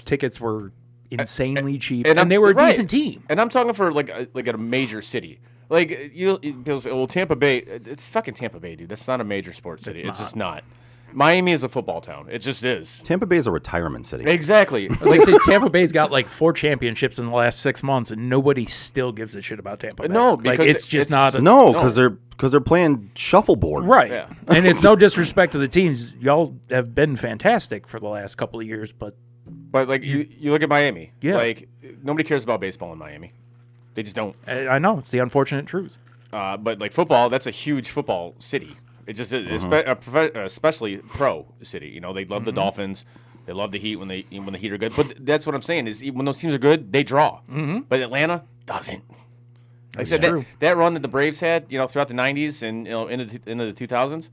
Tickets were insanely cheap, and they were a decent team. And I'm talking for like a major city. Like people say, well, Tampa Bay, it's fucking Tampa Bay, dude. That's not a major sports city. It's just not. Miami is a football town. It just is. Tampa Bay is a retirement city. Exactly. I was like, say, Tampa Bay's got like 4 championships in the last 6 months, and nobody still gives a shit about Tampa Bay. No, because like, it's just not. No, because they're playing shuffleboard. Right. Yeah. And it's no disrespect to the teams. Y'all have been fantastic for the last couple of years, but like you look at Miami. Yeah. Like nobody cares about baseball in Miami. They just don't. I know it's the unfortunate truth. But like football, that's a huge football city. It just is, especially pro city. You know, they love the Dolphins. They love the Heat when the Heat are good. But that's what I'm saying is when those teams are good, they draw. But Atlanta doesn't. Like I said, that run that the Braves had, you know, throughout the '90s and into the 2000s.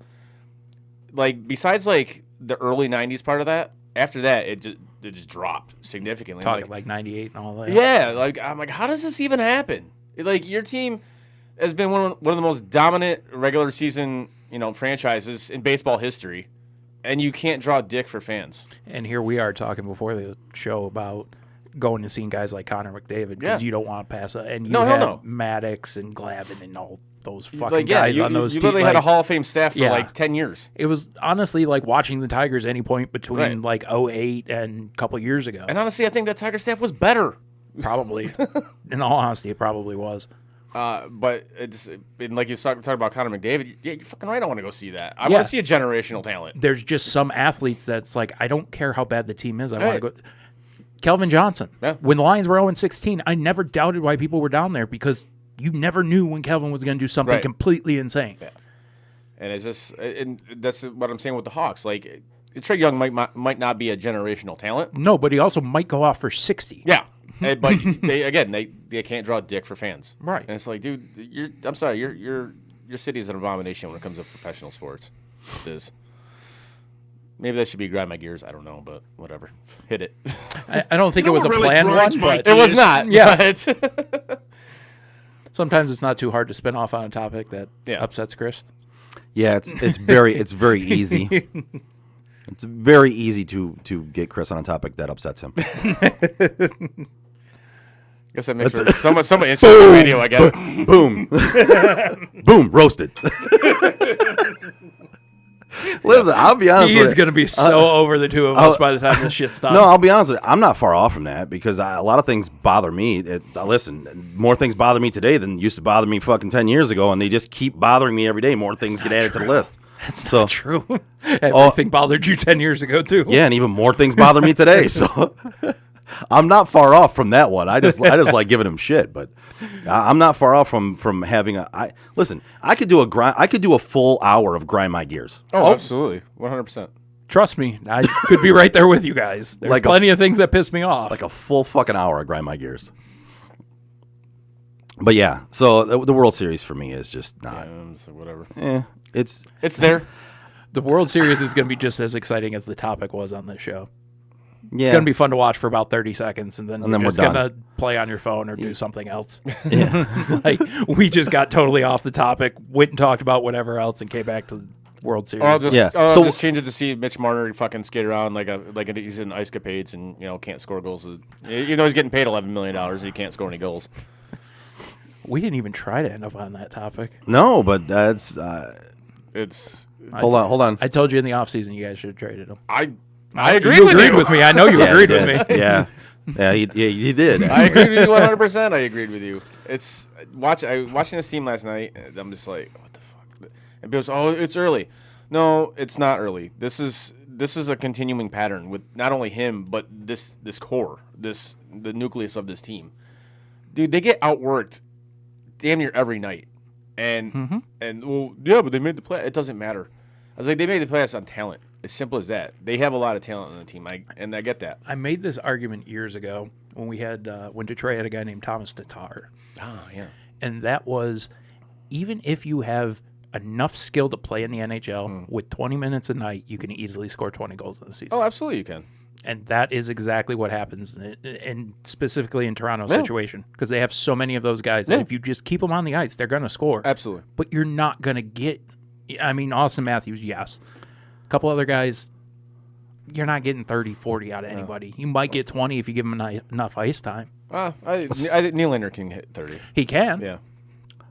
Like besides like the early '90s part of that, after that it just dropped significantly. Talking like 98 and all that. Yeah, like I'm like, how does this even happen? Like your team has been one of the most dominant regular season, you know, franchises in baseball history, and you can't draw dick for fans. And here we are talking before the show about going and seeing guys like Connor McDavid because you don't want to pass and you have Maddox and Glavine and all those fucking guys on those teams. You literally had a Hall of Fame staff for like 10 years. It was honestly like watching the Tigers any point between like 08 and a couple years ago. And honestly, I think that Tiger staff was better. Probably. In all honesty, it probably was. But like you talked about Connor McDavid, you're fucking right. I want to go see that. I want to see a generational talent. There's just some athletes that's like, I don't care how bad the team is. I want to go. Kelvin Johnson. Yeah. When the Lions were 0-16, I never doubted why people were down there because you never knew when Kelvin was going to do something completely insane. Yeah. And it's just, and that's what I'm saying with the Hawks. Like, Trae Young might not be a generational talent. No, but he also might go off for 60. Yeah. But they can't draw dick for fans. Right. And it's like, dude, I'm sorry, your city is an abomination when it comes to professional sports. It just is. Maybe that should be grind my gears. I don't know, but whatever. Hit it. I don't think it was a really planned grinds one, my but It was not. Yeah. But sometimes it's not too hard to spin off on a topic that upsets Chris. Yeah, it's very easy. It's very easy to get Chris on a topic that upsets him. guess that makes for somewhat interesting radio, I guess. Boom. Boom, roasted. Listen, I'll be honest. He is going to be so over the two of us by the time this shit stops. No, I'll be honest with you. I'm not far off from that because a lot of things bother me. Listen, more things bother me today than used to bother me fucking 10 years ago, and they just keep bothering me every day. More things get added to the list. That's not true. Everything bothered you 10 years ago, too. Yeah, and even more things bother me today. So I'm not far off from that one. I just like giving him shit, but I'm not far off from having listen. I could do a full hour of grind my gears. Oh, absolutely, 100%. Trust me, I could be right there with you guys. There's Like plenty of things that piss me off. Like a full fucking hour of grind my gears. But yeah, so the World Series for me is just not. So whatever. It's there. The World Series is going to be just as exciting as the topic was on this show. Yeah. It's going to be fun to watch for about 30 seconds, and then you're we're just going done. to play on your phone or do something else. Yeah. Like, we just got totally off the topic, went and talked about whatever else, and came back to the World Series. I'll just change it to see Mitch Marner fucking skate around like he's in ice capades and can't score goals. He's getting paid $11 million and he can't score any goals. We didn't even try to end up on that topic. No, but that's it's. Hold on. I told you in the offseason you guys should have traded him. I agreed you with agreed you. with me. I know you agreed with me. Yeah. Yeah, you did. I agreed with you 100%. I agreed with you. It's watching this team last night. And I'm just like, what the fuck? And people say, oh, it's early. No, it's not early. This is a continuing pattern with not only him but this core, the nucleus of this team. Dude, they get outworked damn near every night. And well, yeah, but they made the play. It doesn't matter. I was like, they made the playoffs on talent. As simple as that. They have a lot of talent on the team, and I get that. I made this argument years ago when we had when Detroit had a guy named Thomas Tatar. Oh, yeah. And that was, even if you have enough skill to play in the NHL with 20 minutes a night, you can easily score 20 goals in the season. Oh, absolutely you can. And that is exactly what happens, and specifically in Toronto's situation, because they have so many of those guys that if you just keep them on the ice, they're going to score. Absolutely. But you're not going to get, I mean, Austin Matthews, yes. A couple other guys, you're not getting 30, 40 out of anybody. You might get 20 if you give them enough ice time. I think Nylander can hit 30. He can. Yeah.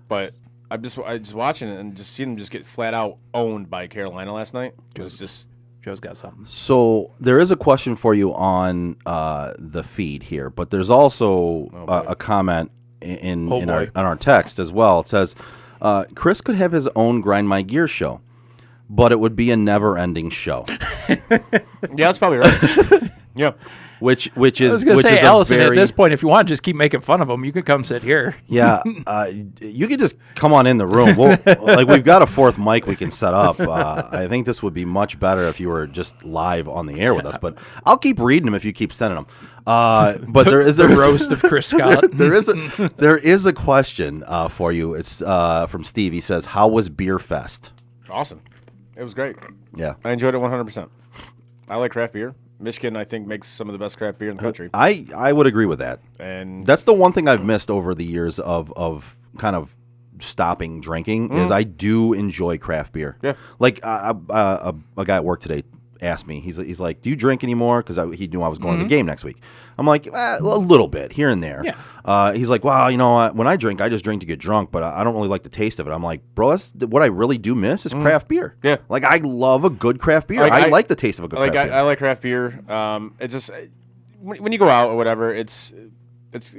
But I just watching it and just seeing him just get flat out owned by Carolina last night. It was just... Joe's got something. So there is a question for you on the feed here, but there's also a comment in our text as well. It says, Chris could have his own Grind My Gear show, but it would be a never-ending show. Yeah, that's probably right. Yeah. Which is I was going to say, is Allison, at this point, if you want to just keep making fun of him, you can come sit here. Yeah, you could just come on in the room. We've got a fourth mic we can set up. I think this would be much better if you were just live on the air with us. But I'll keep reading them if you keep sending them. But there is a roast of Chris Scott. there is a question for you. It's from Steve. He says, "How was Beer Fest?" Awesome. It was great. Yeah, I enjoyed it 100%. I like craft beer. Michigan, I think, makes some of the best craft beer in the country. I would agree with that. And that's the one thing I've missed over the years of kind of stopping drinking is I do enjoy craft beer. Yeah. Like a guy at work today asked me, he's like, do you drink anymore? Because he knew I was going to the game next week. I'm like, a little bit here and there. Yeah. He's like, well, you know, when I drink, I just drink to get drunk, but I don't really like the taste of it. I'm like, bro, that's what I really do miss is craft beer. Yeah. Like, I love a good craft beer. I like the taste of a good craft beer. I like craft beer. It's just when you go out or whatever, it's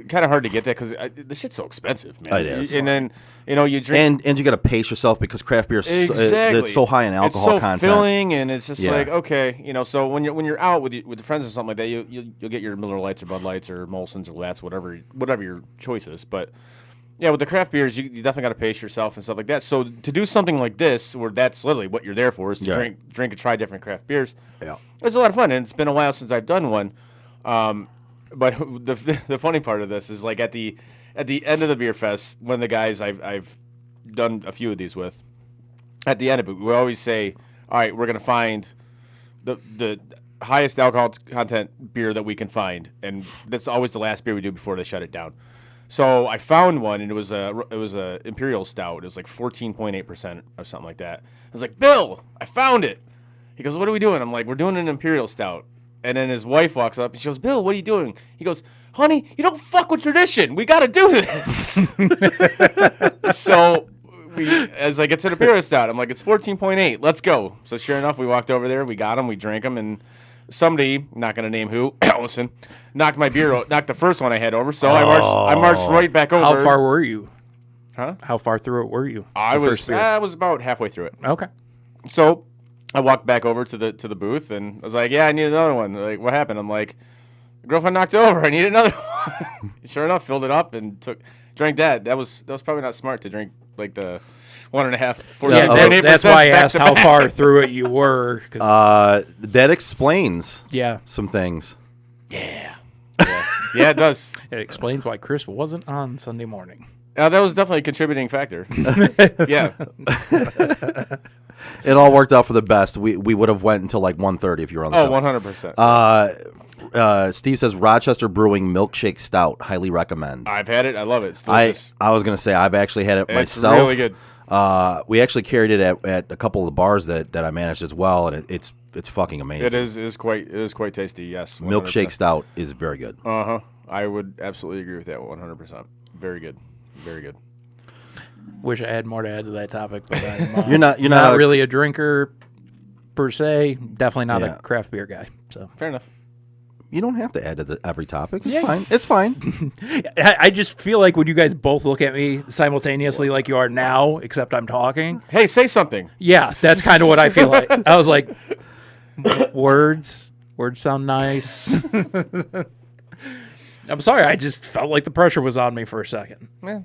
kind of hard to get that because the shit's so expensive, man. It is. And then, you drink. And you got to pace yourself because craft beer is exactly. it's so high in alcohol it's so content. filling, and it's just like, okay, so when you're out with the friends or something like that, you'll get your Miller Lights or Bud Lights or Molson's or Latz, whatever your choice is. But yeah, with the craft beers, you definitely got to pace yourself and stuff like that. So to do something like this, where that's literally what you're there for, is to drink and try different craft beers. Yeah, it's a lot of fun, and it's been a while since I've done one. But the funny part of this is like at the end of the beer fest, one of the guys I've done a few of these with, at the end of it, we always say, all right, we're gonna find the highest alcohol content beer that we can find, and that's always the last beer we do before they shut it down. So I found one, and it was a Imperial Stout. It was like 14.8% or something like that. I was like, Bill, I found it. He goes, what are we doing? I'm like, we're doing an Imperial Stout. And then his wife walks up and she goes, Bill, what are you doing? He goes, honey, you don't fuck with tradition. We got to do this. So As like, it's an beer stout. I'm like, it's 14.8. Let's go. So sure enough, we walked over there. We got them. We drank them, and somebody, not gonna name who, Allison, knocked the first one I had over. So I marched right back over. How far were you? Huh? How far through it were you? I was about halfway through it. Okay. So I walked back over to the booth, and I was like, yeah, I need another one. They're like, what happened? I'm like, the girlfriend knocked it over. I need another one. Sure enough, filled it up and drank that. That was probably not smart to drink like the 1.5. Yeah, that's why I asked how far through it you were. That explains some things. Yeah, it does. It explains why Chris wasn't on Sunday morning. That was definitely a contributing factor. Yeah. It all worked out for the best. We would have went until like 1:30 if you were on the show. 100%. Steve says Rochester Brewing Milkshake Stout. Highly recommend. I've had it. I love it. It's delicious. I was going to say I've actually had it myself. It's really good. We actually carried it at a couple of the bars that I managed as well, and it's fucking amazing. It is quite tasty. Yes. 100%. Milkshake Stout is very good. I would absolutely agree with that 100%. Very good. Very good. Wish I had more to add to that topic, but I'm you're not really a drinker per se. Definitely not a craft beer guy. So fair enough. You don't have to add to every topic. It's fine. It's fine. I just feel like when you guys both look at me simultaneously like you are now, except I'm talking. Hey, say something. Yeah, that's kind of what I feel like. I was like, words sound nice. I'm sorry. I just felt like the pressure was on me for a second. Yeah.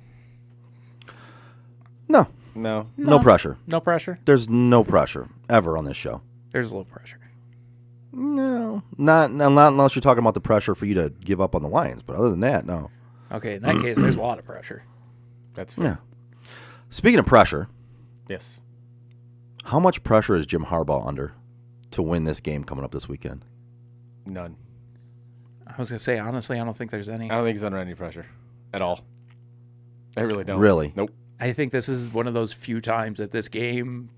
No pressure. No pressure? There's no pressure ever on this show. There's a little pressure. No, not unless you're talking about the pressure for you to give up on the Lions. But other than that, no. Okay, in that case, there's a lot of pressure. That's fair. Yeah. Speaking of pressure, yes. How much pressure is Jim Harbaugh under to win this game coming up this weekend? None. I was gonna say honestly, I don't think there's any. I don't think he's under any pressure at all. I really don't. Really? Nope. I think this is one of those few times that this game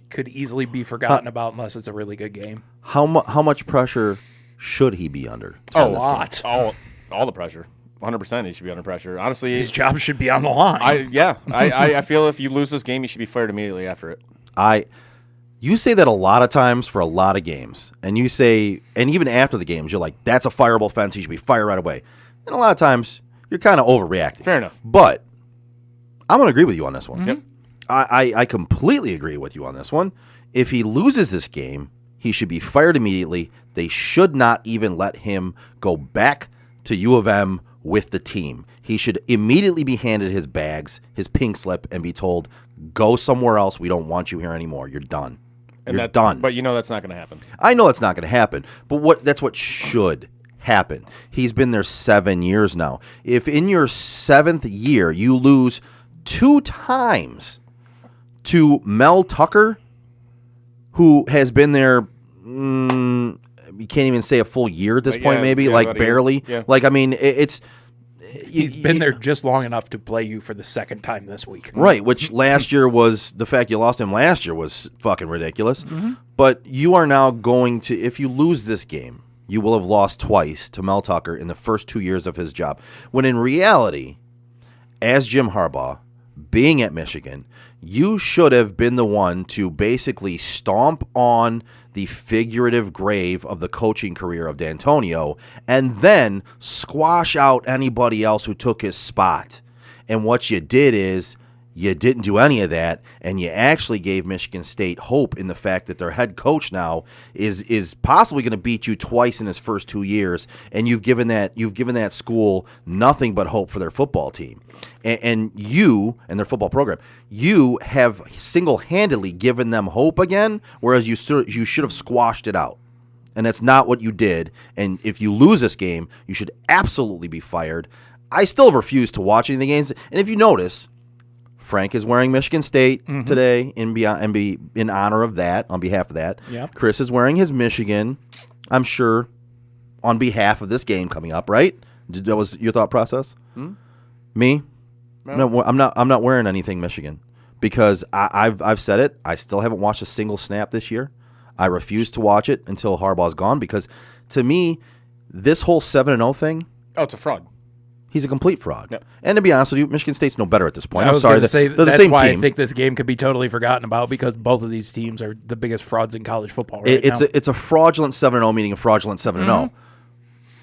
could easily be forgotten about unless it's a really good game. How much pressure should he be under? A lot. All the pressure. 100% he should be under pressure. Honestly, his job should be on the line. I feel if you lose this game, you should be fired immediately after it. You say that a lot of times for a lot of games, and you say, and even after the games, you're like, that's a fireable offense. He should be fired right away. And a lot of times, you're kind of overreacting. Fair enough. But I'm going to agree with you on this one. Mm-hmm. Yep. I completely agree with you on this one. If he loses this game, he should be fired immediately. They should not even let him go back to U of M with the team. He should immediately be handed his bags, his pink slip, and be told, go somewhere else. We don't want you here anymore. You're done. You're done. But you know that's not going to happen. I know it's not going to happen, but that's what should happen. He's been there 7 years now. If in your 7th year you lose 2 times to Mel Tucker, who has been there, you can't even say a full year at this point, maybe, like barely. Yeah. Like, I mean, he's been there just long enough to play you for the second time this week. Right, which last year was, the fact you lost him last year was fucking ridiculous. Mm-hmm. But you are now going to, if you lose this game, you will have lost twice to Mel Tucker in the first 2 years of his job. When in reality, as Jim Harbaugh, being at Michigan, you should have been the one to basically stomp on the figurative grave of the coaching career of D'Antonio and then squash out anybody else who took his spot. And what you did is you didn't do any of that, and you actually gave Michigan State hope in the fact that their head coach now is possibly going to beat you twice in his first 2 years, and you've given that school nothing but hope for their football team. And you and their football program, you have single-handedly given them hope again, whereas you should have squashed it out. And that's not what you did. And if you lose this game, you should absolutely be fired. I still refuse to watch any of the games. And if you notice, Frank is wearing Michigan State today in honor of that, on behalf of that. Yep. Chris is wearing his Michigan, I'm sure, on behalf of this game coming up, right? That was your thought process? Me? No, I'm not wearing anything Michigan because I've said it. I still haven't watched a single snap this year. I refuse to watch it until Harbaugh's gone because, to me, this whole 7-0 thing. Oh, it's a fraud. He's a complete fraud. Yep. And to be honest with you, Michigan State's no better at this point. I I'm was sorry. going to say they're the that's same why team. I think this game could be totally forgotten about because both of these teams are the biggest frauds in college football right now. It's a fraudulent 7-0 meeting a fraudulent 7-0.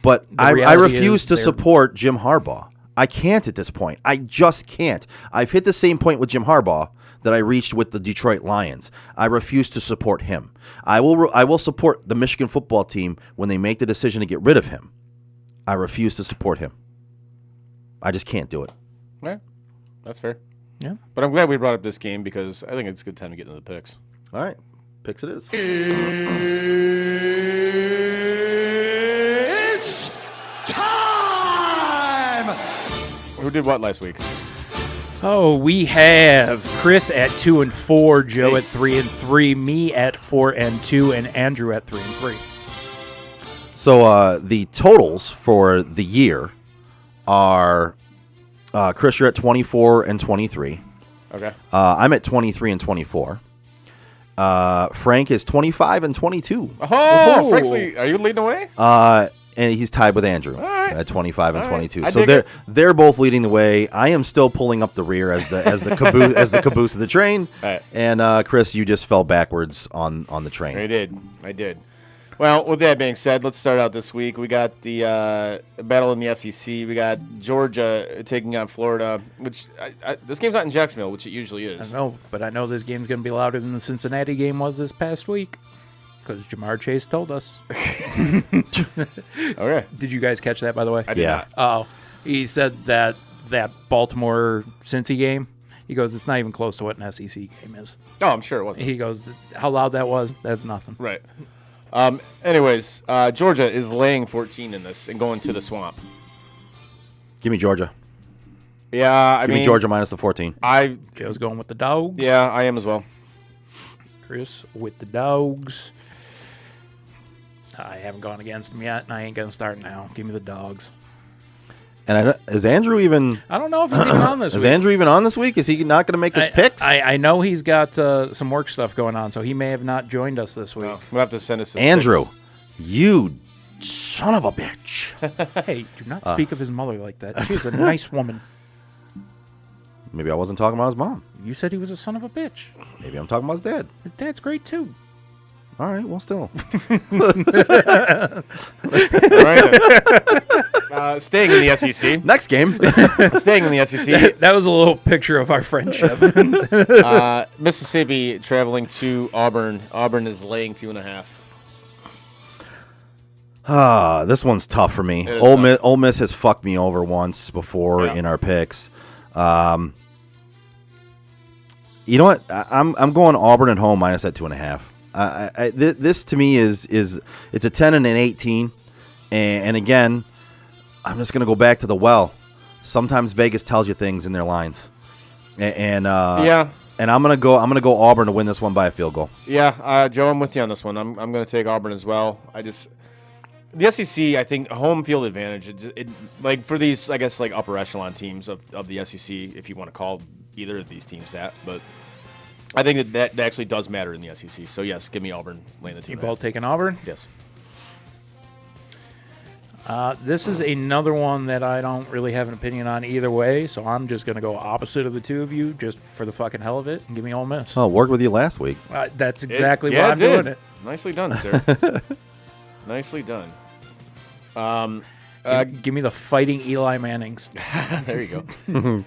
But I reality refuse is to they're- support Jim Harbaugh. I can't at this point. I just can't. I've hit the same point with Jim Harbaugh that I reached with the Detroit Lions. I refuse to support him. I will support the Michigan football team when they make the decision to get rid of him. I refuse to support him. I just can't do it. Yeah, that's fair. Yeah. But I'm glad we brought up this game because I think it's a good time to get into the picks. All right. Picks it is. It's time! Who did what last week? Oh, we have Chris at 2-4, Joe at 3-3, me at 4-2, and Andrew at 3-3. So the totals for the year are Chris, you're at 24 and 23. Okay. I'm at 23 and 24. Frank is 25 and 22. Oh, Frankly, are you leading away? And he's tied with Andrew right. at 25 and All right. 22. I So dig they're both leading the way. I am still pulling up the rear as the caboose as the caboose of the train. All right. And Chris, you just fell backwards on the train. I did. Well, with that being said, let's start out this week. We got the battle in the SEC. We got Georgia taking on Florida, which this game's not in Jacksonville, which it usually is. I know, but I know this game's going to be louder than the Cincinnati game was this past week because Jamar Chase told us. Okay. Did you guys catch that, by the way? I did not. Oh, he said that Baltimore-Cincy game, he goes, it's not even close to what an SEC game is. Oh, I'm sure it wasn't. He goes, how loud that was, that's nothing. Right. Anyways, Georgia is laying 14 in this and going to the swamp. Give me Georgia. Yeah, I Give mean, me Georgia minus the 14. Joe's going with the dogs. Yeah, I am as well. Chris with the dogs. I haven't gone against them yet, and I ain't going to start now. Give me the dogs. And is Andrew even? I don't know if he's even on this Is week. Andrew even on this week? Is he not going to make his picks? I know he's got some work stuff going on, so he may have not joined us this week. We'll have to send us his Andrew, picks. you son of a bitch. Hey, do not speak of his mother like that. She's a nice woman. Maybe I wasn't talking about his mom. You said he was a son of a bitch. Maybe I'm talking about his dad. His dad's great, too. All right, well, still. All right. Staying in the SEC. Next game. Staying in the SEC. That was a little picture of our friendship. Mississippi traveling to Auburn. Auburn is laying 2.5. This one's tough for me. It is tough. Ole Miss has fucked me over once before in our picks. You know what? I'm going Auburn at home minus that 2.5. This to me is it's a 10 and an 18, and again, I'm just gonna go back to the well. Sometimes Vegas tells you things in their lines, and I'm gonna go Auburn to win this one by a field goal. Yeah, Joe, I'm with you on this one. I'm going to take Auburn as well. The SEC, I think, home field advantage. It like for these, I guess, like upper echelon teams of the SEC, if you want to call either of these teams that, but I think that actually does matter in the SEC. So yes, give me Auburn laying the 2.5. You both taking Auburn? Yes. This is another one that I don't really have an opinion on either way, so I'm just going to go opposite of the two of you just for the fucking hell of it and give me Ole Miss. Oh, worked with you last week. That's exactly Yeah, why I'm doing it. Nicely done, sir. Nicely done. Give me the fighting Eli Mannings. There you go.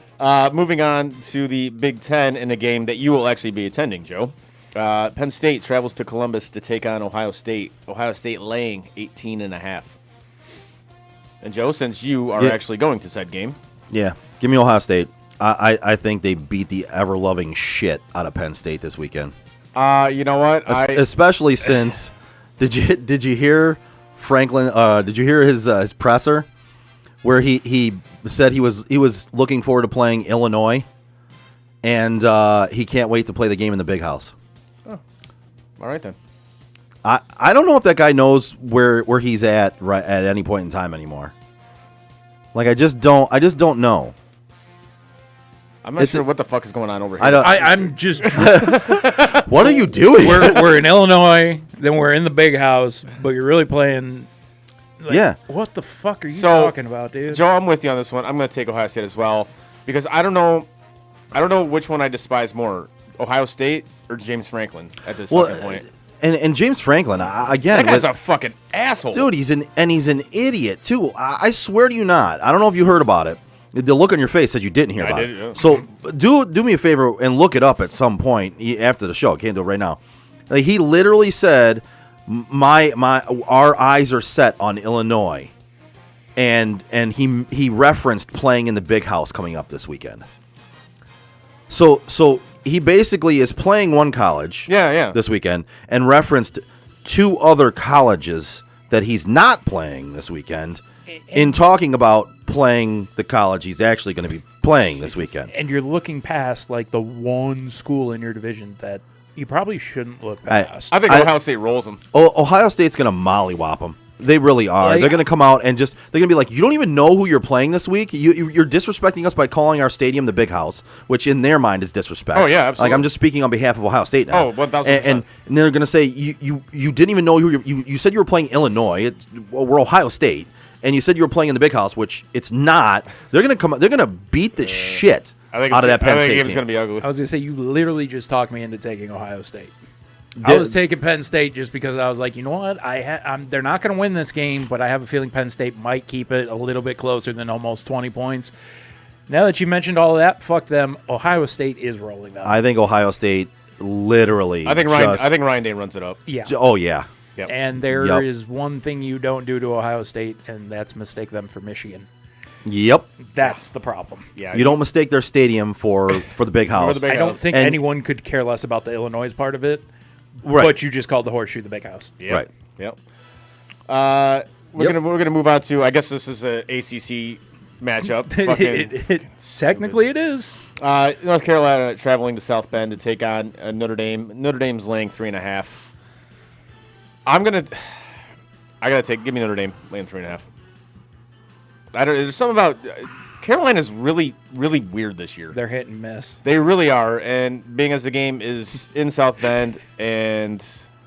Moving on to the Big Ten in a game that you will actually be attending, Joe. Penn State travels to Columbus to take on Ohio State. Ohio State laying 18.5. And Joe, since you are actually going to said game. Yeah, give me Ohio State. I think they beat the ever-loving shit out of Penn State this weekend. You know what? Especially since, did you hear Franklin? Did you hear his presser, where he said he was looking forward to playing Illinois, and he can't wait to play the game in the Big House. Oh, all right then. I don't know if that guy knows where he's at right at any point in time anymore. Like I just don't know. I'm not sure what the fuck is going on over here. I'm just. What are you doing? We're in Illinois, then we're in the Big House, but you're really playing Yeah. What the fuck are you So, talking about, dude? Joe, I'm with you on this one. I'm going to take Ohio State as well because I don't know which one I despise more, Ohio State or James Franklin at this fucking point. And James Franklin, again, That guy's a fucking asshole. dude. He's an idiot too. I swear to you, not. I don't know if you heard about it. The look on your face said you didn't hear I about did, it. yeah. So do me a favor and look it up at some point after the show. I can't do it right now. Like, he literally said, our eyes are set on Illinois, and he referenced playing in the Big House coming up this weekend. So he basically is playing one college this weekend and referenced 2 other colleges that he's not playing this weekend in talking about playing the college he's actually going to be playing this weekend. And you're looking past like the one school in your division that you probably shouldn't look past. I think Ohio State rolls them. Ohio State's going to mollywop them. They really are. Like, they're going to come out and they're going to be like, you don't even know who you're playing this week? You're disrespecting us by calling our stadium the Big House, which in their mind is disrespect. Oh, yeah, absolutely. Like, I'm just speaking on behalf of Ohio State now. Oh, 1,000%. And they're going to say, you didn't even know who you said you were playing Illinois. We're Ohio State. And you said you were playing in the Big House, which it's not. They're going to beat the shit out of that Penn State team. I think it's going to be ugly. I was going to say, you literally just talked me into taking Ohio State. I was taking Penn State just because I was like, you know what? They're not going to win this game, but I have a feeling Penn State might keep it a little bit closer than almost 20 points. Now that you mentioned all of that, fuck them. Ohio State is rolling them. I think Ohio State literally. I think Ryan Day runs it up. Yeah. Oh, yeah. Yep. And there is one thing you don't do to Ohio State, and that's mistake them for Michigan. Yep. That's the problem. Yeah. You don't mistake their stadium for the Big House. the Big I don't House. think And- anyone could care less about the Illinois part of it. Right. But you just called the horseshoe the Big House. Yep. Right. Yep. We're gonna move on to. I guess this is a ACC matchup. Fucking Technically, it is. North Carolina traveling to South Bend to take on Notre Dame. Notre Dame's laying 3.5. Give me Notre Dame laying 3.5. There's something about Carolina's really, really weird this year. They're hit and miss. They really are, and being as the game is in South Bend, and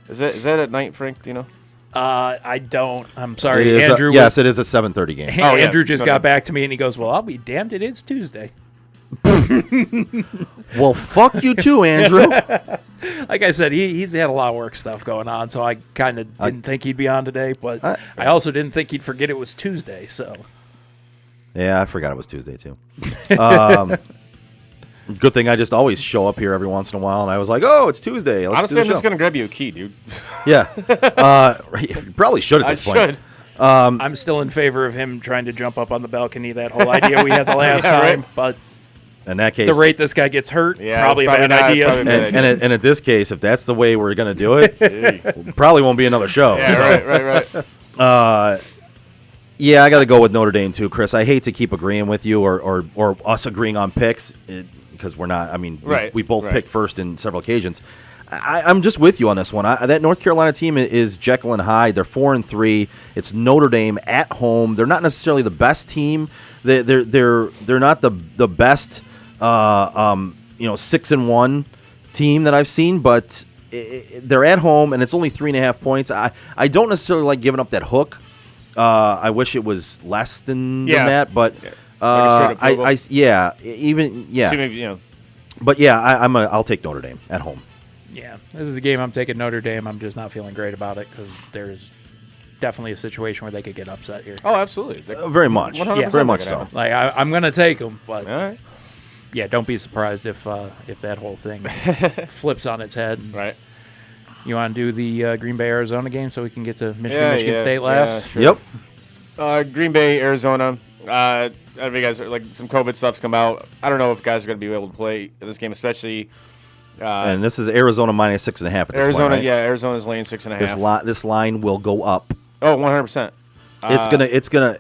is that at night, Frank? Do you know? I don't. I'm It sorry, is Andrew. yes, it is a 7:30 game. Oh, yeah. Andrew just No, got no. back to me and he goes, "Well, I'll be damned. It is Tuesday." Well, fuck you too, Andrew. Like I said, he's had a lot of work stuff going on, so I kind of didn't think he'd be on today. But I also didn't think he'd forget it was Tuesday. So Yeah, I forgot it was Tuesday too. Good thing I just always show up here every once in a while, and I was like, "Oh, it's Tuesday." Let's Honestly, do I'm the just show. gonna grab you a key, dude. Yeah, you probably should at I this point. should. I'm still in favor of him trying to jump up on the balcony. That whole idea we had the last Yeah, right. time, but In that case, the rate this guy gets hurt, Yeah, probably a it's bad probably idea. not- probably- and at this case, if that's the way we're gonna do it, probably won't be another show. Yeah, So, right. Yeah, I got to go with Notre Dame too, Chris. I hate to keep agreeing with you or us agreeing on picks because we're not. I mean, we both picked first in several occasions. I'm just with you on this one. That North Carolina team is Jekyll and Hyde. They're 4-3. It's Notre Dame at home. They're not necessarily the best team. They're not the best 6-1 team that I've seen, but they're at home and it's only 3.5 points. I don't necessarily like giving up that hook. I wish it was less than that, but Like a straight up field goal. yeah. But yeah, I'll take Notre Dame at home. Yeah, this is a game I'm taking Notre Dame. I'm just not feeling great about it because there's definitely a situation where they could get upset here. Oh, absolutely. Very much. 100% Very much that so. could Like I'm gonna take them, but All right. yeah, don't be surprised if that whole thing flips on its head. Right. You want to do the Green Bay Arizona game so we can get to Michigan State last? Yeah, sure. Yep. Green Bay, Arizona. I don't know if you guys like some COVID stuff's come out. I don't know if guys are going to be able to play in this game, especially. And this is Arizona minus 6.5 at this Arizona, point, right? yeah, Arizona's laying 6.5. This line will go up. Oh, 100%. It's gonna.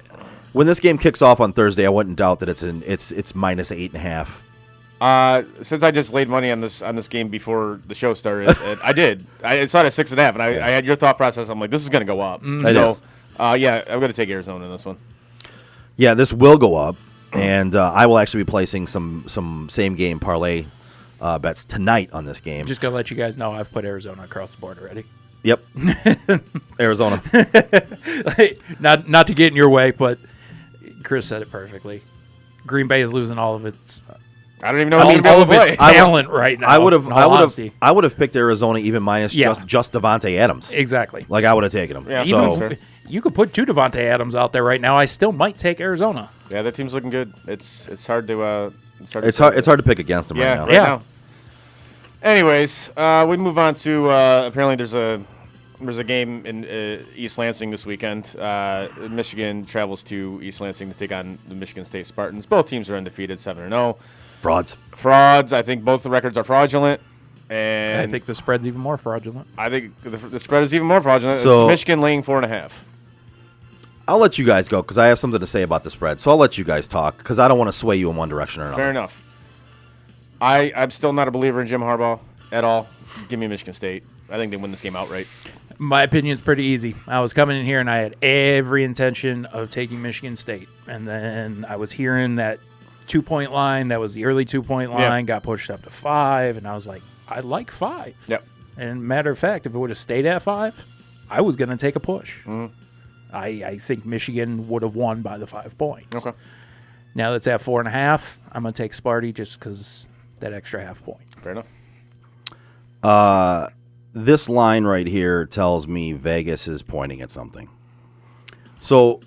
When this game kicks off on Thursday, I wouldn't doubt that it's minus 8.5. Since I just laid money on this game before the show started, I did. I saw it at 6.5, and I had your thought process. I'm like, this is going to go up. It So, is. yeah, I'm going to take Arizona in this one. Yeah, this will go up, and I will actually be placing some same game parlay bets tonight on this game. Just gonna let you guys know I've put Arizona across the board already. Yep. Arizona. Not to get in your way, but Chris said it perfectly. Green Bay is losing all of its I don't even know who's going to be all able of to its play. talent right now. I would have. in all honesty. I would have picked Arizona even minus Yeah. just Devontae Adams. Exactly. Like I would have taken him. Yeah, So that's fair. You could put 2 Devontae Adams out there right now. I still might take Arizona. Yeah, that team's looking good. It's hard to it's hard to pick against them Yeah, right now. right Yeah. now. Anyways, we move on to apparently there's a game in East Lansing this weekend. Michigan travels to East Lansing to take on the Michigan State Spartans. Both teams are undefeated, 7-0. Frauds. I think both the records are fraudulent, and I think the spread's even more fraudulent. I think the spread is even more fraudulent. So- It's Michigan laying 4.5. I'll let you guys go because I have something to say about the spread. So I'll let you guys talk because I don't want to sway you in one direction or another. Fair enough. I'm still not a believer in Jim Harbaugh at all. Give me Michigan State. I think they win this game outright. My opinion is pretty easy. I was coming in here and I had every intention of taking Michigan State. And then I was hearing that 2-point line, that was the early 2-point line, got pushed up to 5. And I was like, I like 5. Yep. And matter of fact, if it would have stayed at 5, I was going to take a push. Mm-hmm. I think Michigan would have won by the 5 points. Okay. Now that's at 4.5, I'm going to take Sparty just because that extra half point. Fair enough. This line right here tells me Vegas is pointing at something. So,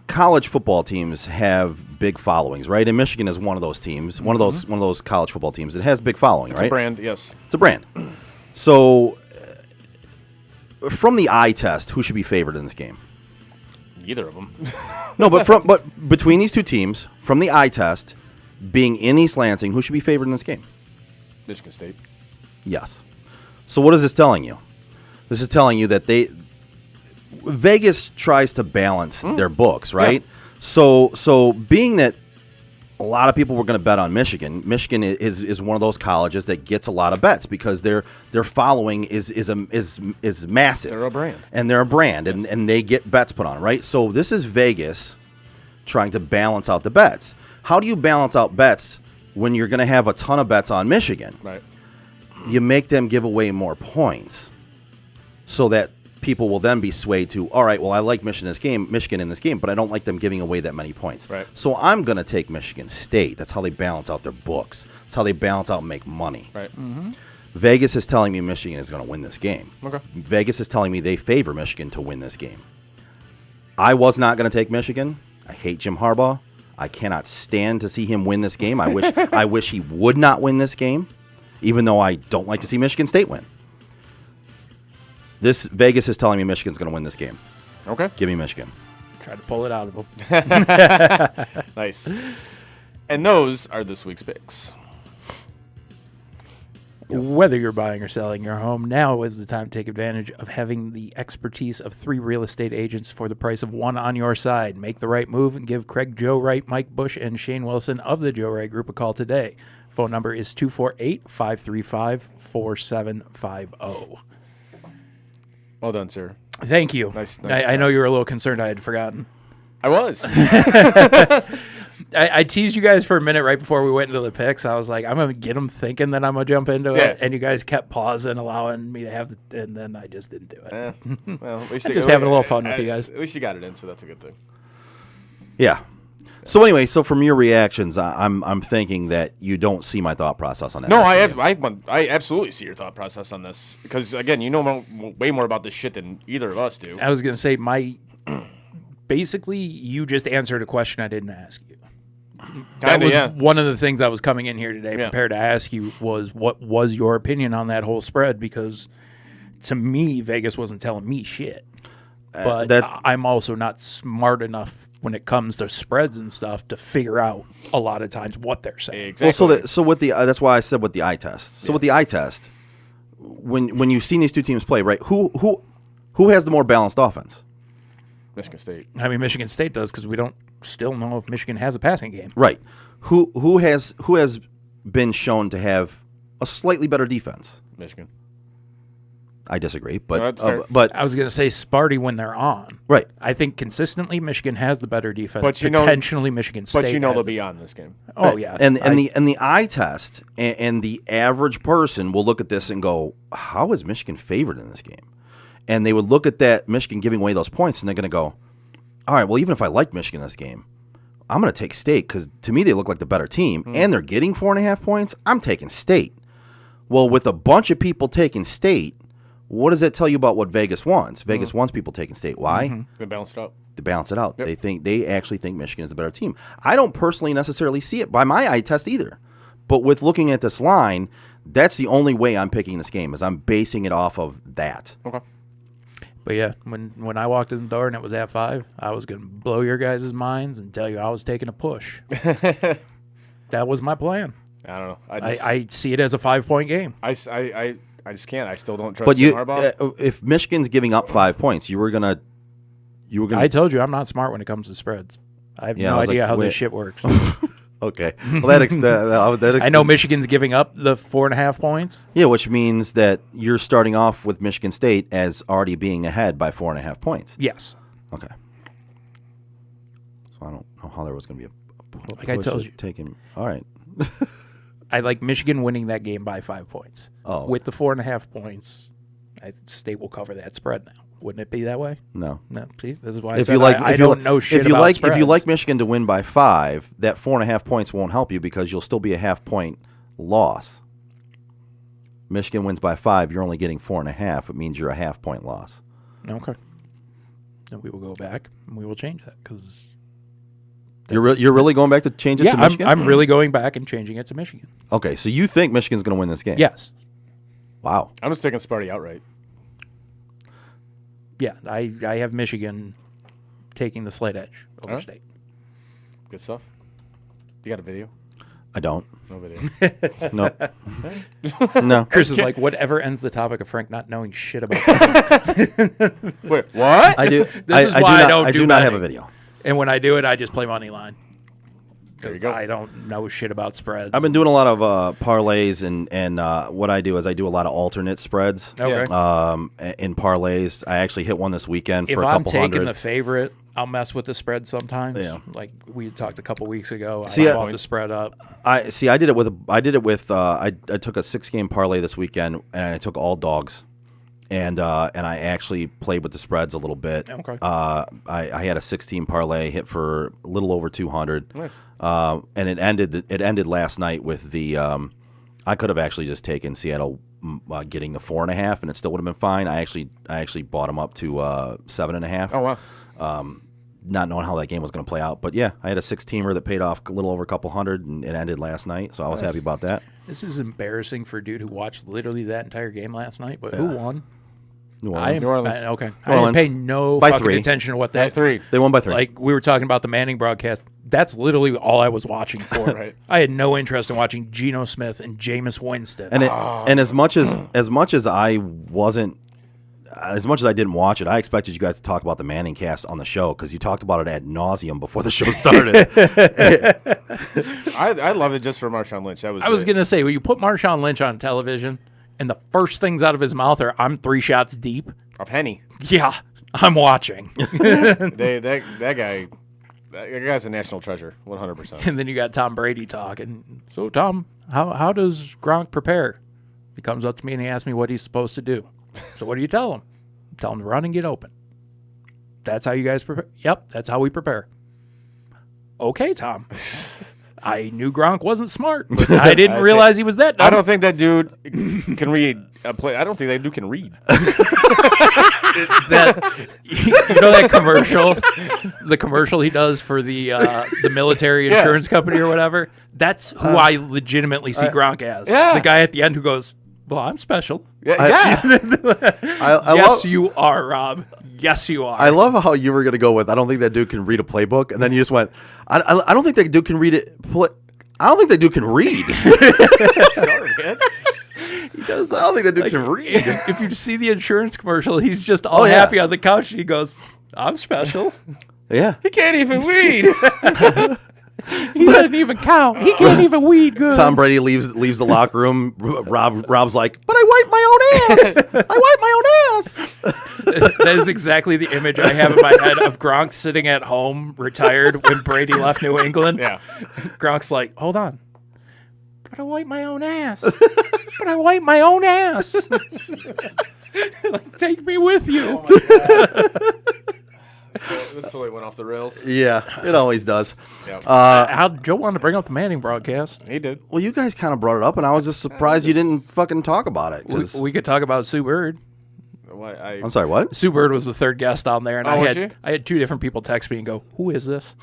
college football teams have big followings, right? And Michigan is one of those teams, one of those college football teams that has big following, It's right? a brand, yes. It's a brand. So, from the eye test, who should be favored in this game? Either of them. No, but between these two teams, from the eye test, being in East Lansing, who should be favored in this game? Michigan State. Yes. So what is this telling you? This is telling you that Vegas tries to balance their books, right? Yeah. So being that a lot of people were going to bet on Michigan, Michigan is one of those colleges that gets a lot of bets because their following is massive. They're a brand. And they're a brand, and they get bets put on, right? So this is Vegas trying to balance out the bets. How do you balance out bets when you're going to have a ton of bets on Michigan? Right. You make them give away more points so that people will then be swayed to, all right, well, I like Michigan in this game, but I don't like them giving away that many points. Right. So I'm going to take Michigan State. That's how they balance out their books. That's how they balance out and make money. Right. Mm-hmm. Vegas is telling me Michigan is going to win this game. Okay. Vegas is telling me they favor Michigan to win this game. I was not going to take Michigan. I hate Jim Harbaugh. I cannot stand to see him win this game. I wish he would not win this game, even though I don't like to see Michigan State win. This Vegas is telling me Michigan's going to win this game. Okay. Give me Michigan. Try to pull it out of them. Nice. And those are this week's picks. Whether you're buying or selling your home, now is the time to take advantage of having the expertise of 3 real estate agents for the price of 1 on your side. Make the right move and give Craig Joe Wright, Mike Bush, and Shane Wilson of the Joe Wright Group a call today. Phone number is 248-535-4750. Well done, sir. Thank you. Nice I know you were a little concerned I had forgotten. I was. I teased you guys for a minute right before we went into the picks. I was like, I'm going to get them thinking that I'm going to jump into it. And you guys kept pausing, allowing me to have and then I just didn't do it. Well, at least I'm just having a little fun with you guys. At least you got it in, so that's a good thing. Yeah. So anyway, from your reactions, I'm thinking that you don't see my thought process on that. No, I absolutely see your thought process on this because again, you know way more about this shit than either of us do. I was going to say basically you just answered a question I didn't ask you. That was one of the things I was coming in here today prepared to ask you was what was your opinion on that whole spread, because to me Vegas wasn't telling me shit. But I'm also not smart enough when it comes to spreads and stuff to figure out a lot of times what they're saying. Exactly. Well, so with the that's why I said with the eye test. So with the eye test, when you've seen these two teams play, right? Who has the more balanced offense? Michigan State. I mean, Michigan State does because we don't still know if Michigan has a passing game. Right. Who has been shown to have a slightly better defense? Michigan. I disagree, No, that's but fair. but I was going to say Sparty when they're on. right. I think consistently Michigan has the better defense. But you know- potentially Michigan State. But you know has they'll it. be on this game. Oh yeah, and the eye test and the average person will look at this and go, how is Michigan favored in this game? And they would look at that Michigan giving away those points, and they're going to go, all right, well, even if I like Michigan in this game, I'm going to take State because to me they look like the better team, and they're getting 4.5 points. I'm taking State. Well, with a bunch of people taking State, what does that tell you about what Vegas wants? Vegas wants people taking State. Why? They balanced it out. To balance it out. Yep. They actually think Michigan is the better team. I don't personally necessarily see it by my eye test either. But with looking at this line, that's the only way I'm picking this game is I'm basing it off of that. Okay. But yeah, when I walked in the door and it was at 5, I was going to blow your guys' minds and tell you I was taking a push. That was my plan. I don't know. I see it as a 5-point game. I just can't. I still don't trust But Jim Harbaugh. if Michigan's giving up 5 points, you were gonna. I told you I'm not smart when it comes to spreads. I have no I was idea like, how wait. this shit works. Okay. Well, that I know Michigan's giving up the 4.5 points. Yeah, which means that you're starting off with Michigan State as already being ahead by 4.5 points. Yes. Okay. So I don't know how there was going to be a Like I push told of you. taking. All right. I like Michigan winning that game by 5 points. Oh. With the 4.5 points, State will cover that spread now. Wouldn't it be that way? No. No. See, this is why I If said you like, I if you don't li- know shit if you about like, spreads. if you like Michigan to win by 5, that 4.5 points won't help you because you'll still be a half-point loss. Michigan wins by 5, you're only getting 4.5. It means you're a half-point loss. Okay. Then we will go back and we will change that because You're really going back to change it to Michigan? I'm really going back and changing it to Michigan. Okay, so you think Michigan's going to win this game? Yes. Wow. I'm just taking Sparty outright. Yeah, I have Michigan taking the slight edge over Alright. State. Good stuff. You got a video? I don't. No video. No. No. Chris is like, whatever ends the topic of Frank not knowing shit about Wait, what? I do. This is why I don't I do do not have a betting. video. And when I do it, I just play money line. There you 'Cause go. I don't know shit about spreads. I've been doing a lot of parlays, and what I do is I do a lot of alternate spreads. Okay. In parlays, I actually hit one this weekend If for a I'm couple taking hundred. the favorite, I'll mess with the spread sometimes. Yeah. Like we talked a couple weeks ago. See, I bought the spread up. I did it with I took a 6-game parlay this weekend, and I took all dogs, and I actually played with the spreads a little bit. Okay. I had a 16 parlay hit for a little over 200. Nice. And it ended last night with the I could have actually just taken Seattle getting the 4.5, and it still would have been fine. I actually bought them up to 7.5. Oh, wow. Not knowing how that game was going to play out, but yeah, I had a 6-teamer that paid off a little over a couple hundred, and it ended last night, so I was happy about that. This is embarrassing for a dude who watched literally that entire game last night. But who won? New I Orleans. didn't, Orleans. okay. New I didn't Orleans. pay no By fucking 3. attention to what By that 3. They won by 3. Like we were talking about the Manning broadcast. That's literally all I was watching for. Right. I had no interest in watching Geno Smith and Jameis Winston. and as much as I wasn't, as much as I didn't watch it, I expected you guys to talk about the Manning cast on the show because you talked about it ad nauseum before the show started. I loved it just for Marshawn Lynch. That was I was it. gonna say when you put Marshawn Lynch on television and the first things out of his mouth are "I'm 3 shots deep." Of Henny. Yeah, I'm watching. That guy's a national treasure, 100%. And then you got Tom Brady talking. So Tom, how does Gronk prepare? He comes up to me and he asks me what he's supposed to do. So what do you tell him? Tell him to run and get open. That's how you guys prepare? Yep, that's how we prepare. Okay, Tom. I knew Gronk wasn't smart, but I didn't realize he was that dumb. I don't think that dude can read a play. I don't think that dude can read. That you know that commercial, the commercial he does for the military insurance company or whatever. That's who I legitimately see Gronk as. yeah. The guy at the end who goes, "Well, I'm special." Yeah. I Yes, love, you are, Rob. Yes, you are. I love how you were going to go with, I don't think that dude can read a playbook, and then you just went, I don't think that dude can read it. I don't think that dude can read. Sorry, man. He does I don't think that dude can read. If you see the insurance commercial, he's just all yeah. happy on the couch. And he goes, "I'm special." Yeah. He can't even read. He doesn't even count. He can't even weed good. Tom Brady leaves the locker room. Rob's like, but I wipe my own ass. I wipe my own ass. That is exactly the image I have in my head of Gronk sitting at home, retired, when Brady left New England. Yeah. Gronk's like, hold on. But I wipe my own ass. But I wipe my own ass. Like, take me with you. This totally went off the rails. Yeah, it always does. Yep. How Joe wanted to bring up the Manning broadcast. He did. Well, you guys kind of brought it up, and I was just surprised you didn't fucking talk about it. 'Cause- We could talk about Sue Bird. I'm sorry, what? Sue Bird was the third guest on there, and Oh, was she? I had two different people text me and go, "Who is this?"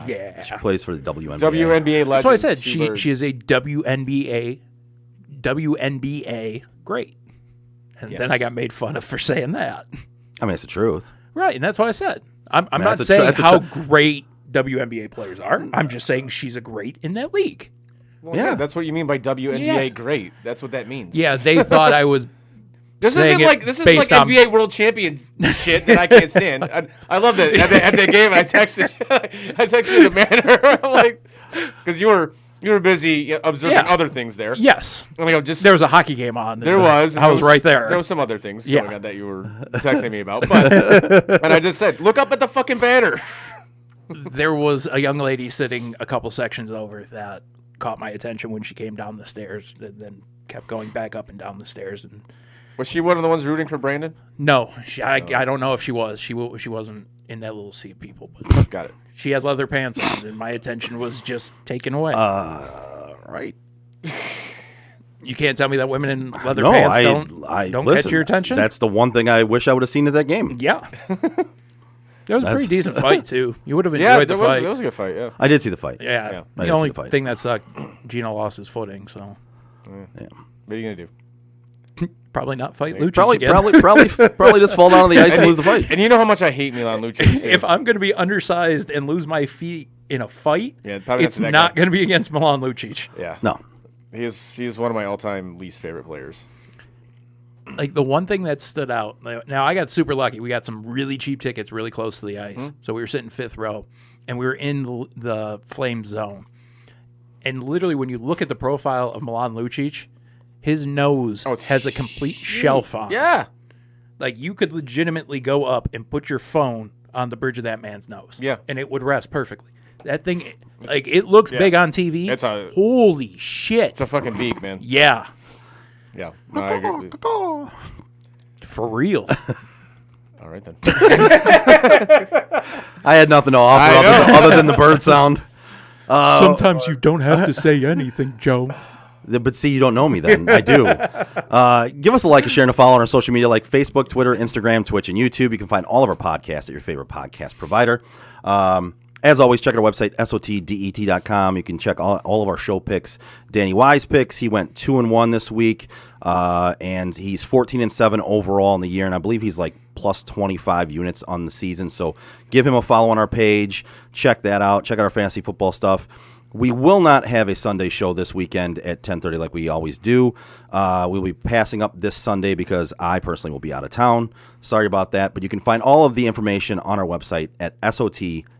Yeah, She plays for the WNBA. WNBA legend. that's what I said. Sue Bird. She is a WNBA great. And Yes. then I got made fun of for saying that. I mean, it's the truth. Right, and that's what I said. I'm mean, not that's a saying that's a how great WNBA players are. I'm just saying she's a great in that league. Well, Yeah. yeah, that's what you mean by WNBA Yeah. great. That's what that means. Yeah, they thought I was This saying isn't it like this is based like on NBA World Champion shit that I can't stand. I love that at the game. I texted the manor. I'm like, because you were busy observing Yeah. other things there. yes. And I go, just There was a hockey game on. there was. I was right there. There was some other things Yeah. going on that you were texting me about. But and I just said, look up at the fucking banner. There was a young lady sitting a couple sections over that caught my attention when she came down the stairs, and then kept going back up and down the stairs. And Was she one of the ones rooting for Brandon? no, I don't know if she was. She wasn't in that little sea of people, but Got it. she had leather pants on, and my attention was just taken away. Right. You can't tell me that women in leather No, pants I don't listen, catch your attention. That's the one thing I wish I would have seen at that game. Yeah. That was a pretty decent fight, too. You would have Yeah, enjoyed there the was, fight. it was a good fight. Yeah. I did see the fight. Yeah. Yeah. I did The see only the fight. thing that sucked, Gino lost his footing, so Yeah. What are you gonna do? probably not fight Lucic Probably, again. probably just fall down on the ice and lose the fight. And you know how much I hate Milan Lucic. If I'm going to be undersized and lose my feet in a fight, Yeah, probably it's not that not guy. going to be against Milan Lucic. Yeah. No. He is one of my all-time least favorite players. Like, the one thing that stood out, now I got super lucky. We got some really cheap tickets really close to the ice. So we were sitting fifth row, and we were in the flame zone. And literally, when you look at the profile of Milan Lucic, his nose has a complete shelf on it. Yeah. Like, you could legitimately go up and put your phone on the bridge of that man's nose. Yeah. And it would rest perfectly. That thing, like, it looks big on TV. Holy shit. It's a fucking beak, man. Yeah. Yeah. No, I agree. For real. All right, then. I had nothing to offer other than the bird sound. Sometimes you don't have to say anything, Joe. But see, you don't know me then. I do. Give us a like, a share, and a follow on our social media like Facebook, Twitter, Instagram, Twitch, and YouTube. You can find all of our podcasts at your favorite podcast provider. As always, check out our website, sotdet.com. You can check all of our show picks. Danny Wise picks. He went 2-1 this week, and he's 14-7 overall in the year, and I believe he's like plus 25 units on the season. So give him a follow on our page. Check that out. Check out our fantasy football stuff. We will not have a Sunday show this weekend at 10:30 like we always do. We'll be passing up this Sunday because I personally will be out of town. Sorry about that, but you can find all of the information on our website at sotdet.com.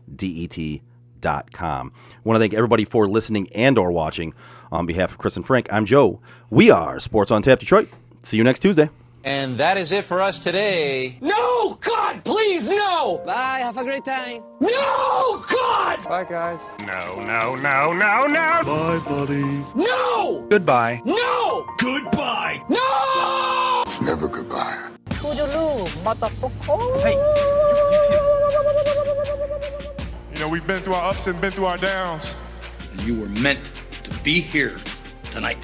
I want to thank everybody for listening and or watching. On behalf of Chris and Frank, I'm Joe. We are Sports on Tap Detroit. See you next Tuesday. And that is it for us today. No! God, please, no! Bye, have a great time. No! God! Bye, guys. No, no, no, no, no. Bye, buddy. No! Goodbye. No! Goodbye. No! It's never goodbye. You know, we've been through our ups and been through our downs. And you were meant to be here tonight.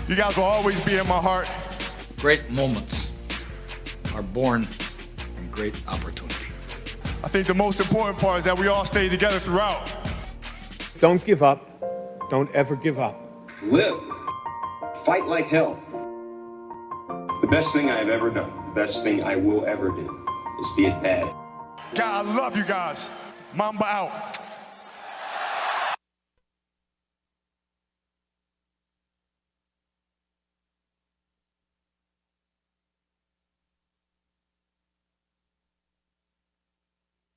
You guys will always be in my heart. Great moments are born from great opportunity. I think the most important part is that we all stay together throughout. Don't give up. Don't ever give up. Live. Fight like hell. The best thing I have ever done, the best thing I will ever do, is be a dad. God, I love you guys. Mamba out.